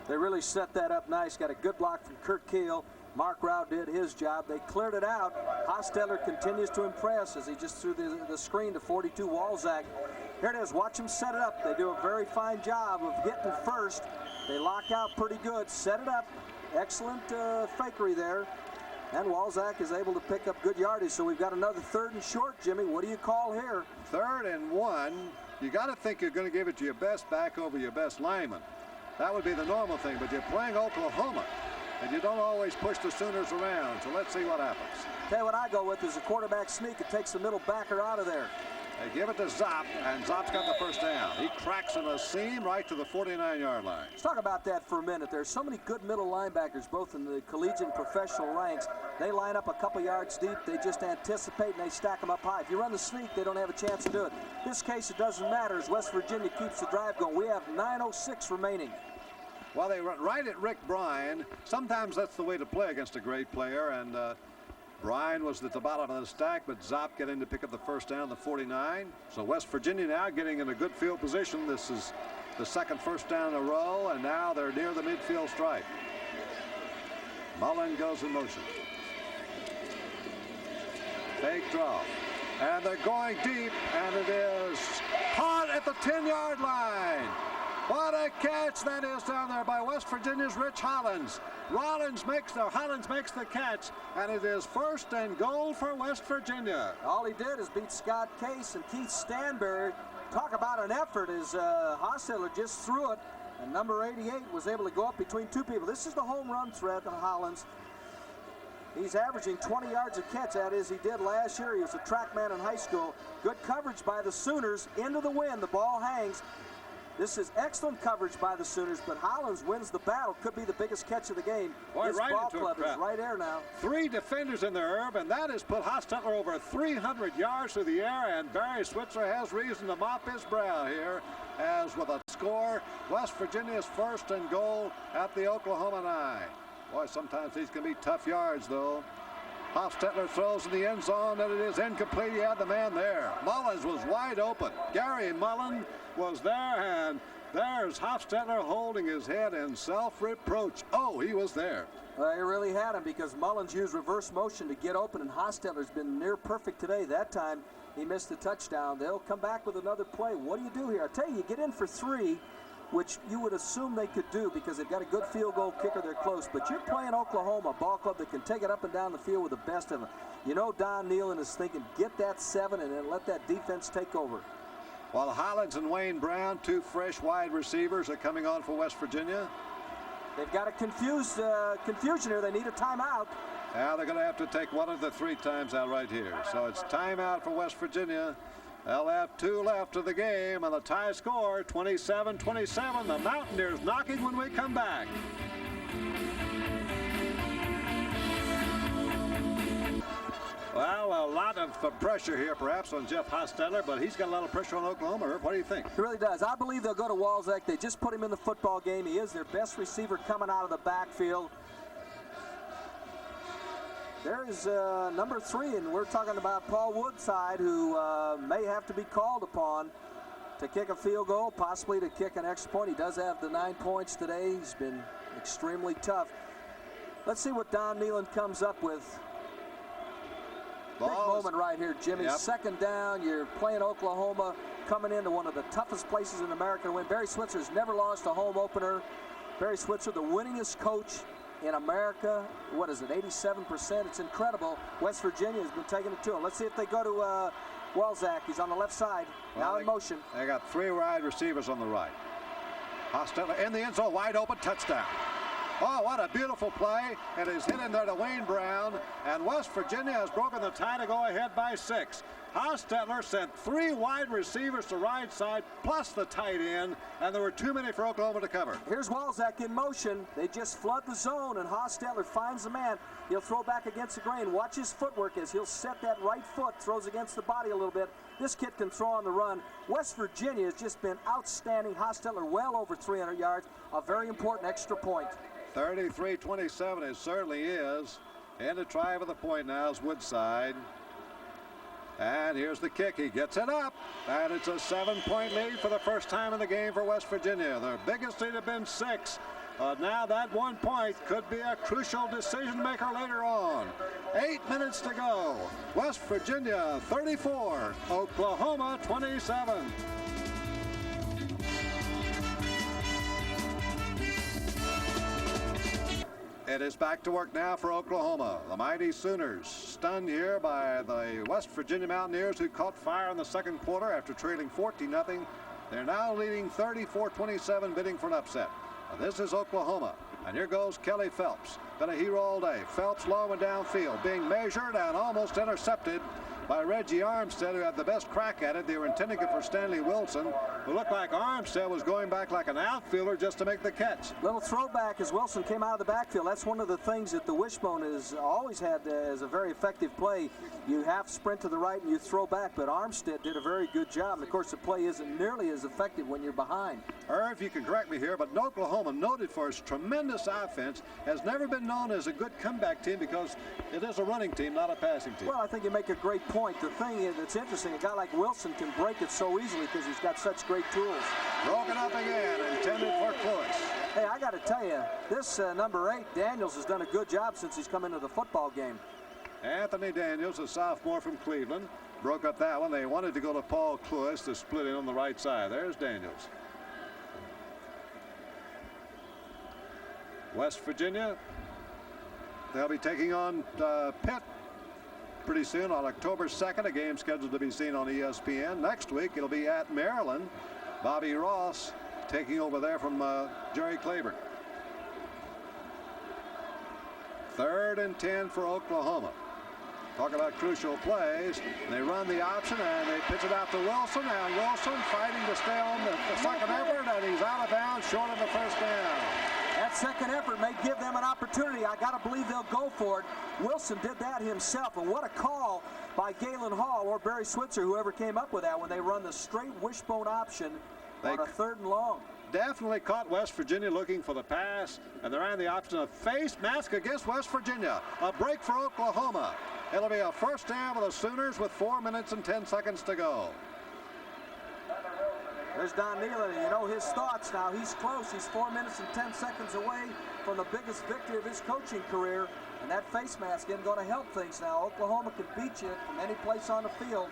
They really set that up nice. Got a good block from Kurt Keel. Mark Rao did his job. They cleared it out. Hostetler continues to impress as he just threw the screen to 42 Walczak. Here it is. Watch him set it up. They do a very fine job of hitting first. They lock out pretty good. Set it up. Excellent fakery there. And Walczak is able to pick up good yardage. So we've got another 3rd and short, Jimmy. What do you call here? 3rd and 1. You got to think you're going to give it to your best back over your best lineman. That would be the normal thing, but you're playing Oklahoma, and you don't always push the Sooners around, so let's see what happens. Tell you what I go with is a quarterback sneak. It takes the middle backer out of there. They give it to Zopp, and Zopp's got the first down. He cracks in a seam right to the 49-yard line. Let's talk about that for a minute. There's so many good middle linebackers, both in the collegiate and professional ranks. They line up a couple yards deep. They just anticipate, and they stack them up high. If you run the sneak, they don't have a chance to do it. In this case, it doesn't matter as West Virginia keeps the drive going. We have 9:06 remaining. Well, they run right at Rick Bryan. Sometimes that's the way to play against a great player, and Bryan was at the bottom of the stack, but Zopp getting to pick up the first down, the 49. So West Virginia now getting in a good field position. This is the second first down in a row, and now they're near the midfield stripe. Mullen goes in motion. Fake draw. And they're going deep, and it is caught at the 10-yard line. What a catch that is down there by West Virginia's Rich Hollins. Hollins makes the catch, and it is 1st and goal for West Virginia. All he did is beat Scott Case and Keith Stanberry. Talk about an effort as Hostetler just threw it, and number 88 was able to go up between two people. This is the home run threat of Hollins. He's averaging 20 yards a catch. That is, he did last year. He was a track man in high school. Good coverage by the Sooners. Into the wind, the ball hangs. This is excellent coverage by the Sooners, but Hollins wins the battle. Could be the biggest catch of the game. Boy, this right ball into club it, is right there now. 3 defenders in there, Herb, and that has put Hostetler over 300 yards through the air, and Barry Switzer has reason to mop his brow here, as with a score, West Virginia's 1st and goal at the Oklahoma 9. Boy, sometimes these can be tough yards, though. Hostetler throws in the end zone, and it is incomplete. He had the man there. Mullins was wide open. Gary Mullen was there, and there's Hostetler holding his head in self-reproach. Oh, he was there. He really had him because Mullins used reverse motion to get open, and Hostetler's been near perfect today. That time, he missed the touchdown. They'll come back with another play. What do you do here? I tell you, you get in for 3, which you would assume they could do because they've got a good field goal kicker. They're close. But you're playing Oklahoma, a ball club that can take it up and down the field with the best of them. You know Don Nealon is thinking, get that 7 and then let that defense take over. While Hollins and Wayne Brown, 2 fresh wide receivers, are coming on for West Virginia. They've got a confusion here. They need a timeout. Now they're going to have to take one of the 3 times out right here. So it's timeout for West Virginia. They'll have 2 left of the game, and the tie score, 27-27. The Mountaineers knocking when we come back. Well, a lot of pressure here, perhaps, on Jeff Hostetler, but he's got a lot of pressure on Oklahoma. What do you think? He really does. I believe they'll go to Walczak. They just put him in the football game. He is their best receiver coming out of the backfield. There is number 3, and we're talking about Paul Woodside, who may have to be called upon to kick a field goal, possibly to kick an extra point. He does have the 9 points today. He's been extremely tough. Let's see what Don Nealon comes up with. Big moment right here, Jimmy. Yep. 2nd down. You're playing Oklahoma, coming into one of the toughest places in America to win. Barry Switzer has never lost a home opener. Barry Switzer, the winningest coach in America. What is it, 87%? It's incredible. West Virginia has been taking it to him. Let's see if they go to Walczak. He's on the left side, now in motion. They got 3 wide receivers on the right. Hostetler in the end zone, wide open, touchdown. Oh, what a beautiful play. It is hit in there to Wayne Brown, and West Virginia has broken the tie to go ahead by 6. Hostetler sent 3 wide receivers to right side, plus the tight end, and there were too many for Oklahoma to cover. Here's Walzak in motion. They just flood the zone, and Hostetler finds the man. He'll throw back against the grain. Watch his footwork as he'll set that right foot, throws against the body a little bit. This kid can throw on the run. West Virginia has just been outstanding. Hostetler well over 300 yards, a very important extra point. 33-27, it certainly is. And to try for the point now is Woodside. And here's the kick. He gets it up. And it's a 7-point lead for the first time in the game for West Virginia. Their biggest lead had been 6. Now that 1 point could be a crucial decision maker later on. 8 minutes to go. West Virginia 34, Oklahoma 27. It is back to work now for Oklahoma. The mighty Sooners stunned here by the West Virginia Mountaineers, who caught fire in the second quarter after trailing 14-0. They're now leading 34-27, bidding for an upset. Now, this is Oklahoma, and here goes Kelly Phelps. Been a hero all day. Phelps low and downfield, being measured and almost intercepted by Reggie Armstead, who had the best crack at it. They were intending it for Stanley Wilson, who looked like Armstead was going back like an outfielder just to make the catch. Little throwback as Wilson came out of the backfield. That's one of the things that the wishbone has always had as a very effective play. You half sprint to the right and you throw back, but Armstead did a very good job. And of course, the play isn't nearly as effective when you're behind. Irv, you can correct me here, but Oklahoma, noted for its tremendous offense, has never been known as a good comeback team because it is a running team, not a passing team. Well, I think you make a great point. The thing is, that's interesting, a guy like Wilson can break it so easily because he's got such great tools. Broken up again, intended for Close. Hey, I got to tell you, this number 8, Daniels, has done a good job since he's come into the football game. Anthony Daniels, a sophomore from Cleveland, broke up that one. They wanted to go to Paul Close to split in on the right side. There's Daniels. West Virginia, they'll be taking on Pitt pretty soon on October 2nd, a game scheduled to be seen on ESPN. Next week, it'll be at Maryland. Bobby Ross taking over there from Jerry Claiborne. 3rd and 10 for Oklahoma. Talk about crucial plays. They run the option and they pitch it out to Wilson. And Wilson fighting to stay on the second effort, and he's out of bounds, short of the first down. That second effort may give them an opportunity. I got to believe they'll go for it. Wilson did that himself, and what a call by Galen Hall or Barry Switzer, whoever came up with that, when they run the straight wishbone option on a 3rd and long. Definitely caught West Virginia looking for the pass, and they ran the option of face mask against West Virginia. A break for Oklahoma. It'll be a first down for the Sooners with 4 minutes and 10 seconds to go. There's Don Nealon, and you know his thoughts now. He's close. He's 4 minutes and 10 seconds away from the biggest victory of his coaching career, and that face mask isn't going to help things now. Oklahoma could beat you from any place on the field.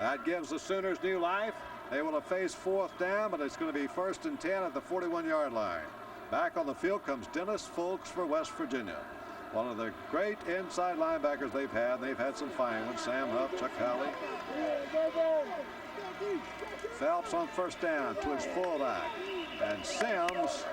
That gives the Sooners new life. They will have faced 4th down, but it's going to be 1st and 10 at the 41-yard line. Back on the field comes Dennis Fulks for West Virginia. One of the great inside linebackers they've had. They've had some fine ones. Sam Huff, Chuck Howley. Phelps on first down to his fullback. And Sims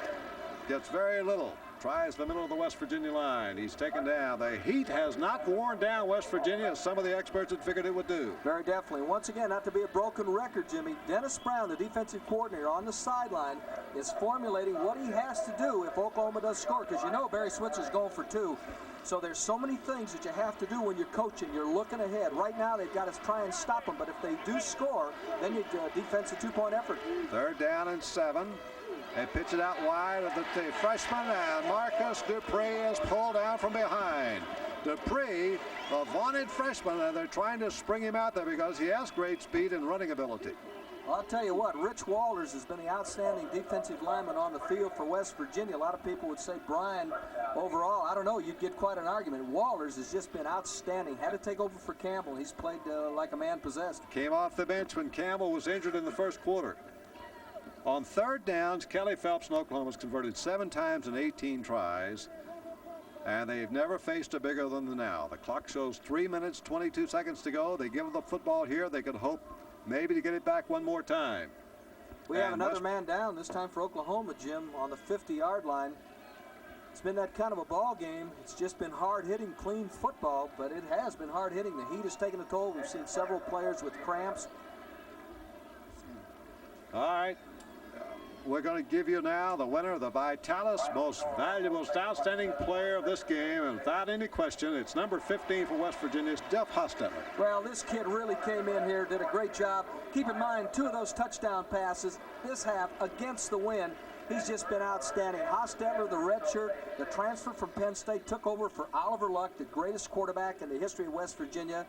gets very little. Tries the middle of the West Virginia line. He's taken down. The heat has not worn down West Virginia as some of the experts had figured it would do. Very definitely. Once again, not to be a broken record, Jimmy, Dennis Brown, the defensive coordinator on the sideline, is formulating what he has to do if Oklahoma does score. Because you know Barry Switzer's going for 2. So there's so many things that you have to do when you're coaching. You're looking ahead. Right now, they've got to try and stop them. But if they do score, then you defense a 2-point effort. 3rd down and 7. They pitch it out wide of the freshman, and Marcus Dupree is pulled down from behind. Dupree, a vaunted freshman, and they're trying to spring him out there because he has great speed and running ability. Well, I'll tell you what, Rich Walters has been the outstanding defensive lineman on the field for West Virginia. A lot of people would say Brian overall. I don't know, you'd get quite an argument. Walters has just been outstanding. Had to take over for Campbell. He's played like a man possessed. Came off the bench when Campbell was injured in the first quarter. On 3rd downs, Kelly Phelps in Oklahoma has converted 7 times in 18 tries, and they've never faced a bigger than the now. The clock shows 3 minutes, 22 seconds to go. They give them the football here. They could hope maybe to get it back one more time. We have another man down, this time for Oklahoma, Jim, on the 50-yard line. It's been that kind of a ball game. It's just been hard-hitting, clean football, but it has been hard-hitting. The heat has taken a toll. We've seen several players with cramps. All right. We're going to give you now the winner of the Vitalis Most Valuable Outstanding Player of this game. And without any question, it's number 15 for West Virginia. It's Jeff Hostetler. Well, this kid really came in here, did a great job. Keep in mind, 2 of those touchdown passes this half against the wind. He's just been outstanding. Hostetler, the redshirt, the transfer from Penn State, took over for Oliver Luck, the greatest quarterback in the history of West Virginia.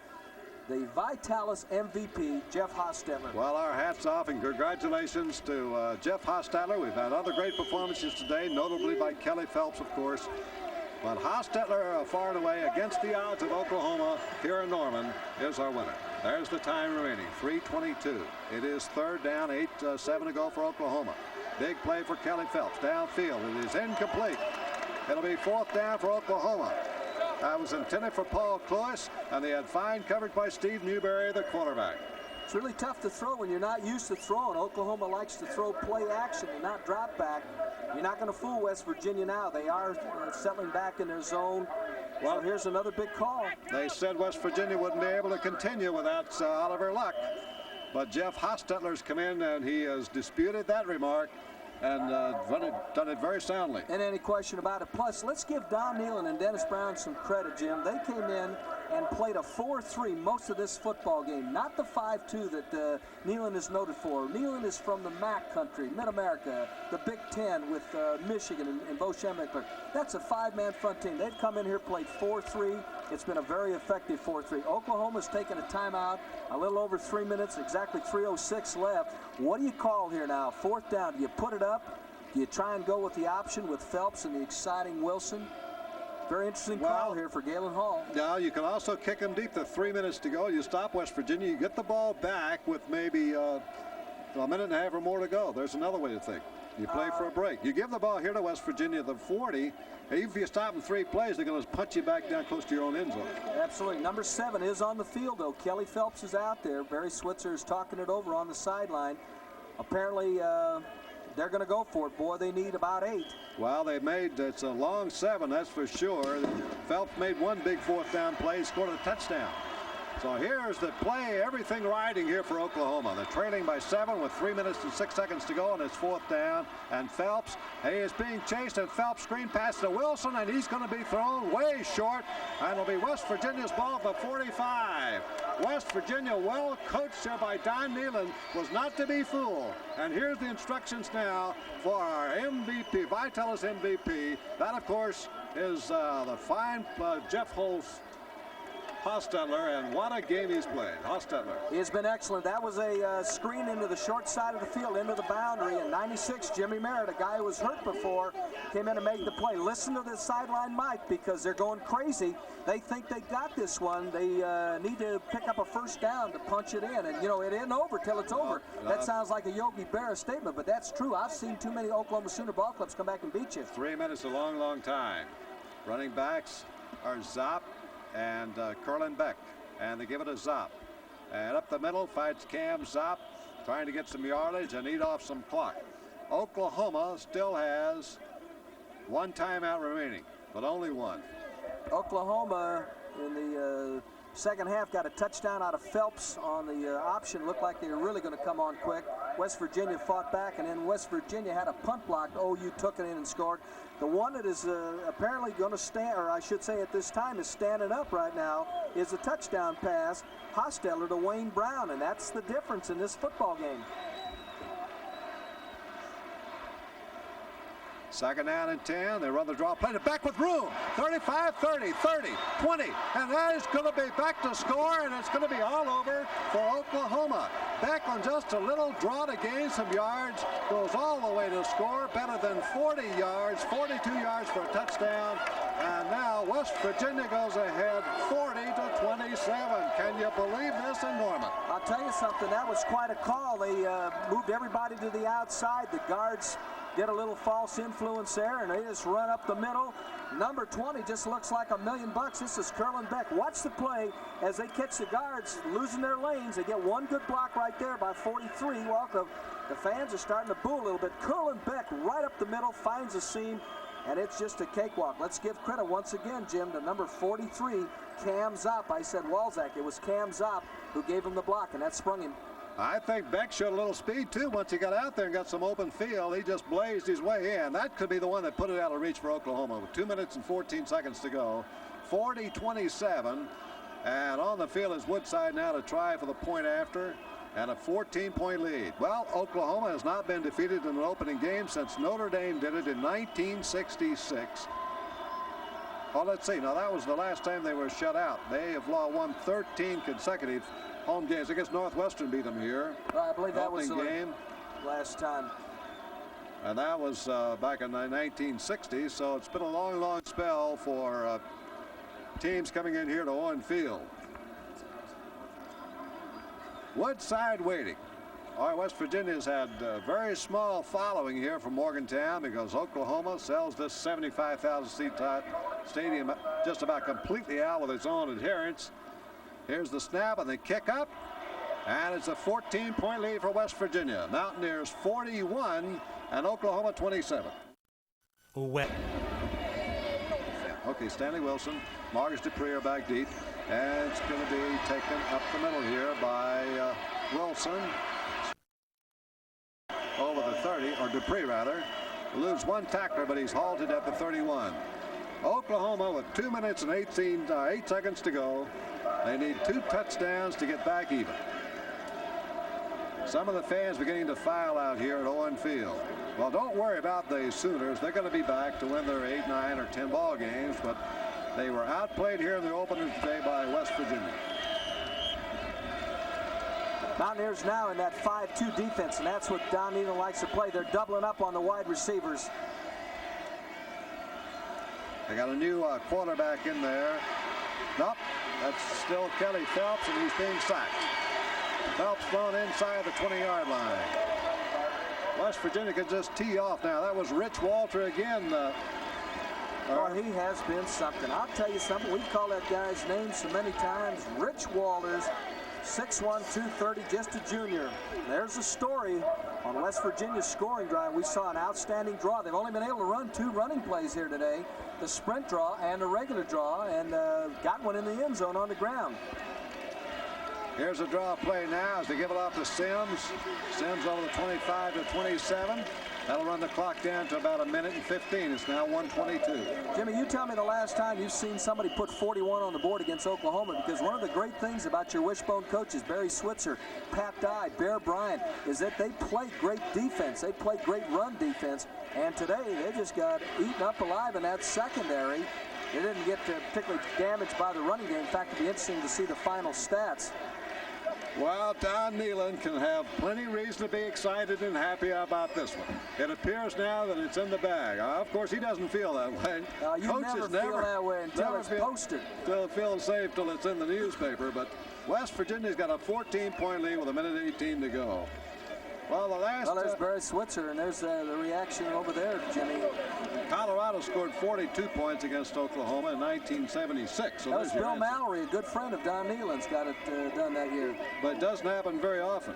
The Vitalis MVP, Jeff Hostetler. Well, our hats off and congratulations to Jeff Hostetler. We've had other great performances today, notably by Kelly Phelps, of course. But Hostetler, far and away, against the odds of Oklahoma here in Norman, is our winner. There's the time remaining, 3:22. It is third down, 8-7 to go for Oklahoma. Big play for Kelly Phelps. Downfield, it is incomplete. It'll be 4th down for Oklahoma. That was intended for Paul Cloyce, and they had fine coverage by Steve Newberry, the quarterback. It's really tough to throw when you're not used to throwing. Oklahoma likes to throw play action and not drop back. You're not going to fool West Virginia now. They are settling back in their zone. Well, here's another big call. They said West Virginia wouldn't be able to continue without Oliver Luck. But Jeff Hostetler's come in, and he has disputed that remark and done it very soundly. And any question about it. Plus, let's give Don Nealon and Dennis Brown some credit, Jim. They came in and played a 4-3 most of this football game, not the 5-2 that Nealon is noted for. Nealon is from the MAC country, Mid-America, the Big Ten with Michigan and Bo Schembechler. That's a 5-man front team. They've come in here, played 4-3. It's been a very effective 4-3. Oklahoma's taken a timeout, a little over 3 minutes, exactly 3:06 left. What do you call here now? 4th down. Do you put it up? Do you try and go with the option with Phelps and the exciting Wilson? Very interesting call here for Galen Hall. Now, you can also kick them deep. The 3 minutes to go. You stop West Virginia. You get the ball back with maybe a minute and a half or more to go. There's another way to think. You play for a break. You give the ball here to West Virginia, the 40. Even if you stop in 3 plays, they're going to punch you back down close to your own end zone. Absolutely. Number 7 is on the field, though. Kelly Phelps is out there. Barry Switzer is talking it over on the sideline. Apparently, they're going to go for it. Boy, they need about 8. Well, it's a long 7, that's for sure. Phelps made one big 4th down play, scored a touchdown. So here's the play, everything riding here for Oklahoma. They're trailing by 7 with 3 minutes and 6 seconds to go, and it's 4th down. And Phelps, he is being chased, and Phelps screen pass to Wilson, and he's going to be thrown way short. And it'll be West Virginia's ball at the 45. West Virginia, well coached here by Don Nealon, was not to be fooled. And here's the instructions now for our MVP, Vitalis MVP. That, of course, is the fine Jeff Hostetler, and what a game he's played. Hostetler. He's been excellent. That was a screen into the short side of the field, into the boundary. And 96, Jimmy Merritt, a guy who was hurt before, came in to make the play. Listen to the sideline mic because they're going crazy. They think they got this one. They need to pick up a 1st down to punch it in. And, you know, it isn't over till it's over. That sounds like a Yogi Berra statement, but that's true. I've seen too many Oklahoma Sooner ball clubs come back and beat you. 3 minutes, a long, long time. Running backs are Zopp and Curlin Beck, and they give it a Zopp. And up the middle fights Cam Zopp, trying to get some yardage and eat off some clock. Oklahoma still has 1 timeout remaining, but only 1. Oklahoma in the second half got a touchdown out of Phelps on the option. Looked like they were really going to come on quick. West Virginia fought back, and then West Virginia had a punt block. OU took it in and scored. The one that is apparently going to stand, or I should say at this time is standing up right now, is a touchdown pass, Hostetler to Wayne Brown, and that's the difference in this football game. 2nd down and 10. They run the draw, played it back with room. 35, 30, 30, 20. And that is going to be back to score, and it's going to be all over for Oklahoma. Beck on just a little draw to gain some yards, goes all the way to score, better than 40 yards, 42 yards for a touchdown. And now West Virginia goes ahead 40-27. Can you believe this in Norman? I'll tell you something, that was quite a call. They moved everybody to the outside. The guards did a little false influence there, and they just run up the middle. Number 20 just looks like $1 million. This is Curlin Beck. Watch the play as they catch the guards losing their lanes. They get one good block right there by 43. Well, the fans are starting to boo a little bit. Curlin Beck right up the middle, finds a seam, and it's just a cakewalk. Let's give credit once again, Jim, to number 43, Cam Zopp. I said Walzak. It was Cam Zopp who gave him the block, and that sprung him. I think Beck showed a little speed, too, once he got out there and got some open field. He just blazed his way in. That could be the one that put it out of reach for Oklahoma with 2 minutes and 14 seconds to go. 40-27. And on the field is Woodside now to try for the point after. And a 14-point lead. Well, Oklahoma has not been defeated in an opening game since Notre Dame did it in 1966. Well, let's see. Now, that was the last time they were shut out. They have won 13 consecutive home games. I guess Northwestern beat them here. I believe that was the game last time. And that was back in the 1960s. So it's been a long, long spell for teams coming in here to Owen Field. Woodside waiting. All right, West Virginia's had a very small following here from Morgantown because Oklahoma sells this 75,000 seat stadium just about completely out with its own adherents. Here's the snap and the kick up, and it's a 14-point lead for West Virginia. Mountaineers 41 and Oklahoma 27. Wet. Okay, Stanley Wilson, Marcus Dupree are back deep, and it's going to be taken up the middle here by Wilson. Over the 30, or Dupree rather. Lose one tackler, but he's halted at the 31. Oklahoma with 2 minutes and 8 seconds to go. They need 2 touchdowns to get back even. Some of the fans beginning to file out here at Owen Field. Well, don't worry about the Sooners. They're going to be back to win their 8, 9, or 10 ball games, but they were outplayed here in the opener today by West Virginia. Mountaineers now in that 5-2 defense, and that's what Don Needham likes to play. They're doubling up on the wide receivers. They got a new quarterback in there. Nope, that's still Kelly Phelps, and he's being sacked. Phelps thrown inside the 20-yard line. West Virginia could just tee off now. That was Rich Walter again. Oh, he has been something. I'll tell you something. We've called that guy's name so many times. Rich Walters, 6'1", 230, just a junior. There's a story on West Virginia's scoring drive. We saw an outstanding draw. They've only been able to run 2 running plays here today, the sprint draw and the regular draw, and got one in the end zone on the ground. Here's a draw play now as they give it off to Sims. Sims over the 25 to 27. That'll run the clock down to about 1 minute and 15. It's now 1:22. Jimmy, you tell me the last time you've seen somebody put 41 on the board against Oklahoma, because one of the great things about your wishbone coaches, Barry Switzer, Pat Dye, Bear Bryant, is that they play great defense. They play great run defense, and today they just got eaten up alive in that secondary. They didn't get particularly damaged by the running game. In fact, it'd be interesting to see the final stats. Well, Don Neyland can have plenty of reason to be excited and happy about this one. It appears now that it's in the bag. Of course, he doesn't feel that way. You never feel that way until it's posted. Still feels safe till it's in the newspaper. But West Virginia's got a 14-point lead with 1:18 to go. Well, there's Barry Switzer, and there's the reaction over there, Jimmy. Colorado scored 42 points against Oklahoma in 1976. So that was Bill Mallory, a good friend of Don Neyland's, got it done that year. But it doesn't happen very often.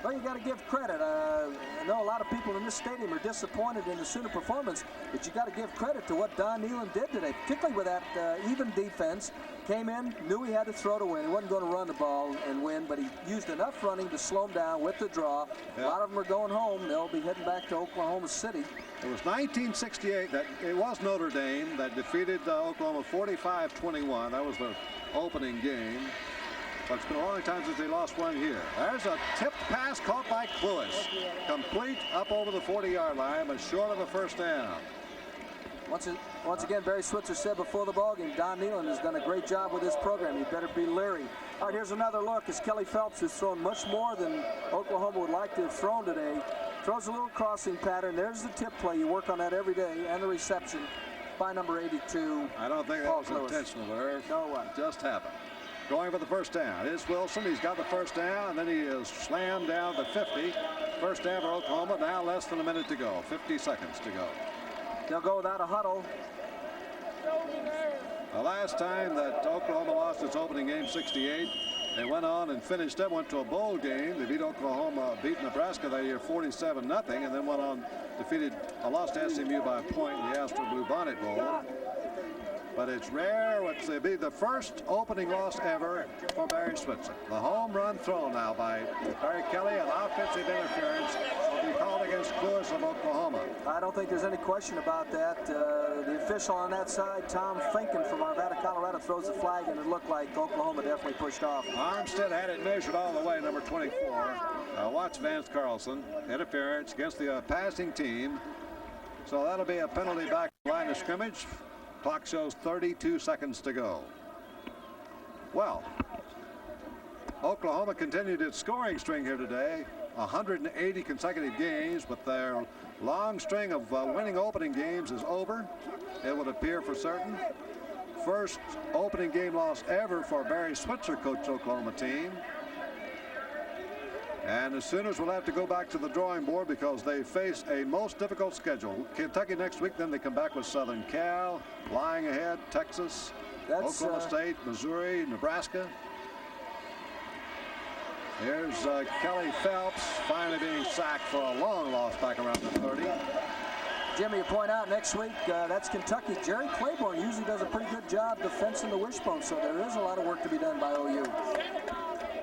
Well, you got to give credit. I know a lot of people in this stadium are disappointed in the Sooner performance, but you got to give credit to what Don Neyland did today, particularly with that even defense. Came in, knew he had to throw to win. He wasn't going to run the ball and win, but he used enough running to slow him down with the draw. Yeah. A lot of them are going home. They'll be heading back to Oklahoma City. It was 1968 that it was Notre Dame that defeated Oklahoma 45-21. That was the opening game. But it's been a long time since they lost one here. There's a tipped pass caught by Lewis. Complete up over the 40-yard line, but short of a first down. Once again, Barry Switzer said before the ballgame, Don Neyland has done a great job with this program. You better be leery. All right, here's another look as Kelly Phelps has thrown much more than Oklahoma would like to have thrown today. Throws a little crossing pattern. There's the tip play. You work on that every day, and the reception by number 82. I don't think that was intentional, Irv. No way. Just happened. Going for the first down. Here's Wilson. He's got the first down, and then he is slammed down to 50. First down for Oklahoma. Now less than a minute to go. 50 seconds to go. They'll go without a huddle. The last time that Oklahoma lost its opening game, 68, They went on and finished up, went to a bowl game. They beat Oklahoma, beat Nebraska that year 47-0, and then went on, lost to SMU by a point in the Astro Blue Bonnet Bowl. But it's rare. It'll be the first opening loss ever for Barry Switzer. The home run throw now by Barry Kelly, and offensive interference will be called against Lewis of Oklahoma. I don't think there's any question about that. The official on that side, Tom Finken from Arvada, Colorado, throws the flag, and it looked like Oklahoma definitely pushed off. Armstead had it measured all the way, number 24. Watch Vance Carlson. Interference against the passing team. So that'll be a penalty back line of scrimmage. Clock shows 32 seconds to go. Well, Oklahoma continued its scoring string here today. 180 consecutive games, but their long string of winning opening games is over. It would appear for certain. First opening game loss ever for Barry Switzer coached Oklahoma team. And the Sooners will have to go back to the drawing board because they face a most difficult schedule. Kentucky next week, then they come back with Southern Cal, lying ahead, Texas, Oklahoma State, Missouri, Nebraska. Here's Kelly Phelps finally being sacked for a long loss back around the 30. Jimmy, you point out next week, that's Kentucky. Jerry Claiborne usually does a pretty good job defensing the wishbone, so there is a lot of work to be done by OU.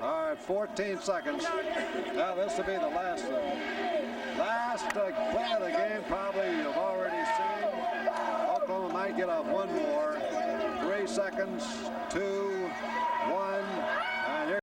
All right, 14 seconds. Now this will be the last play of the game. Probably you've already seen. Oklahoma might get off one more. 3 seconds, 2, 1.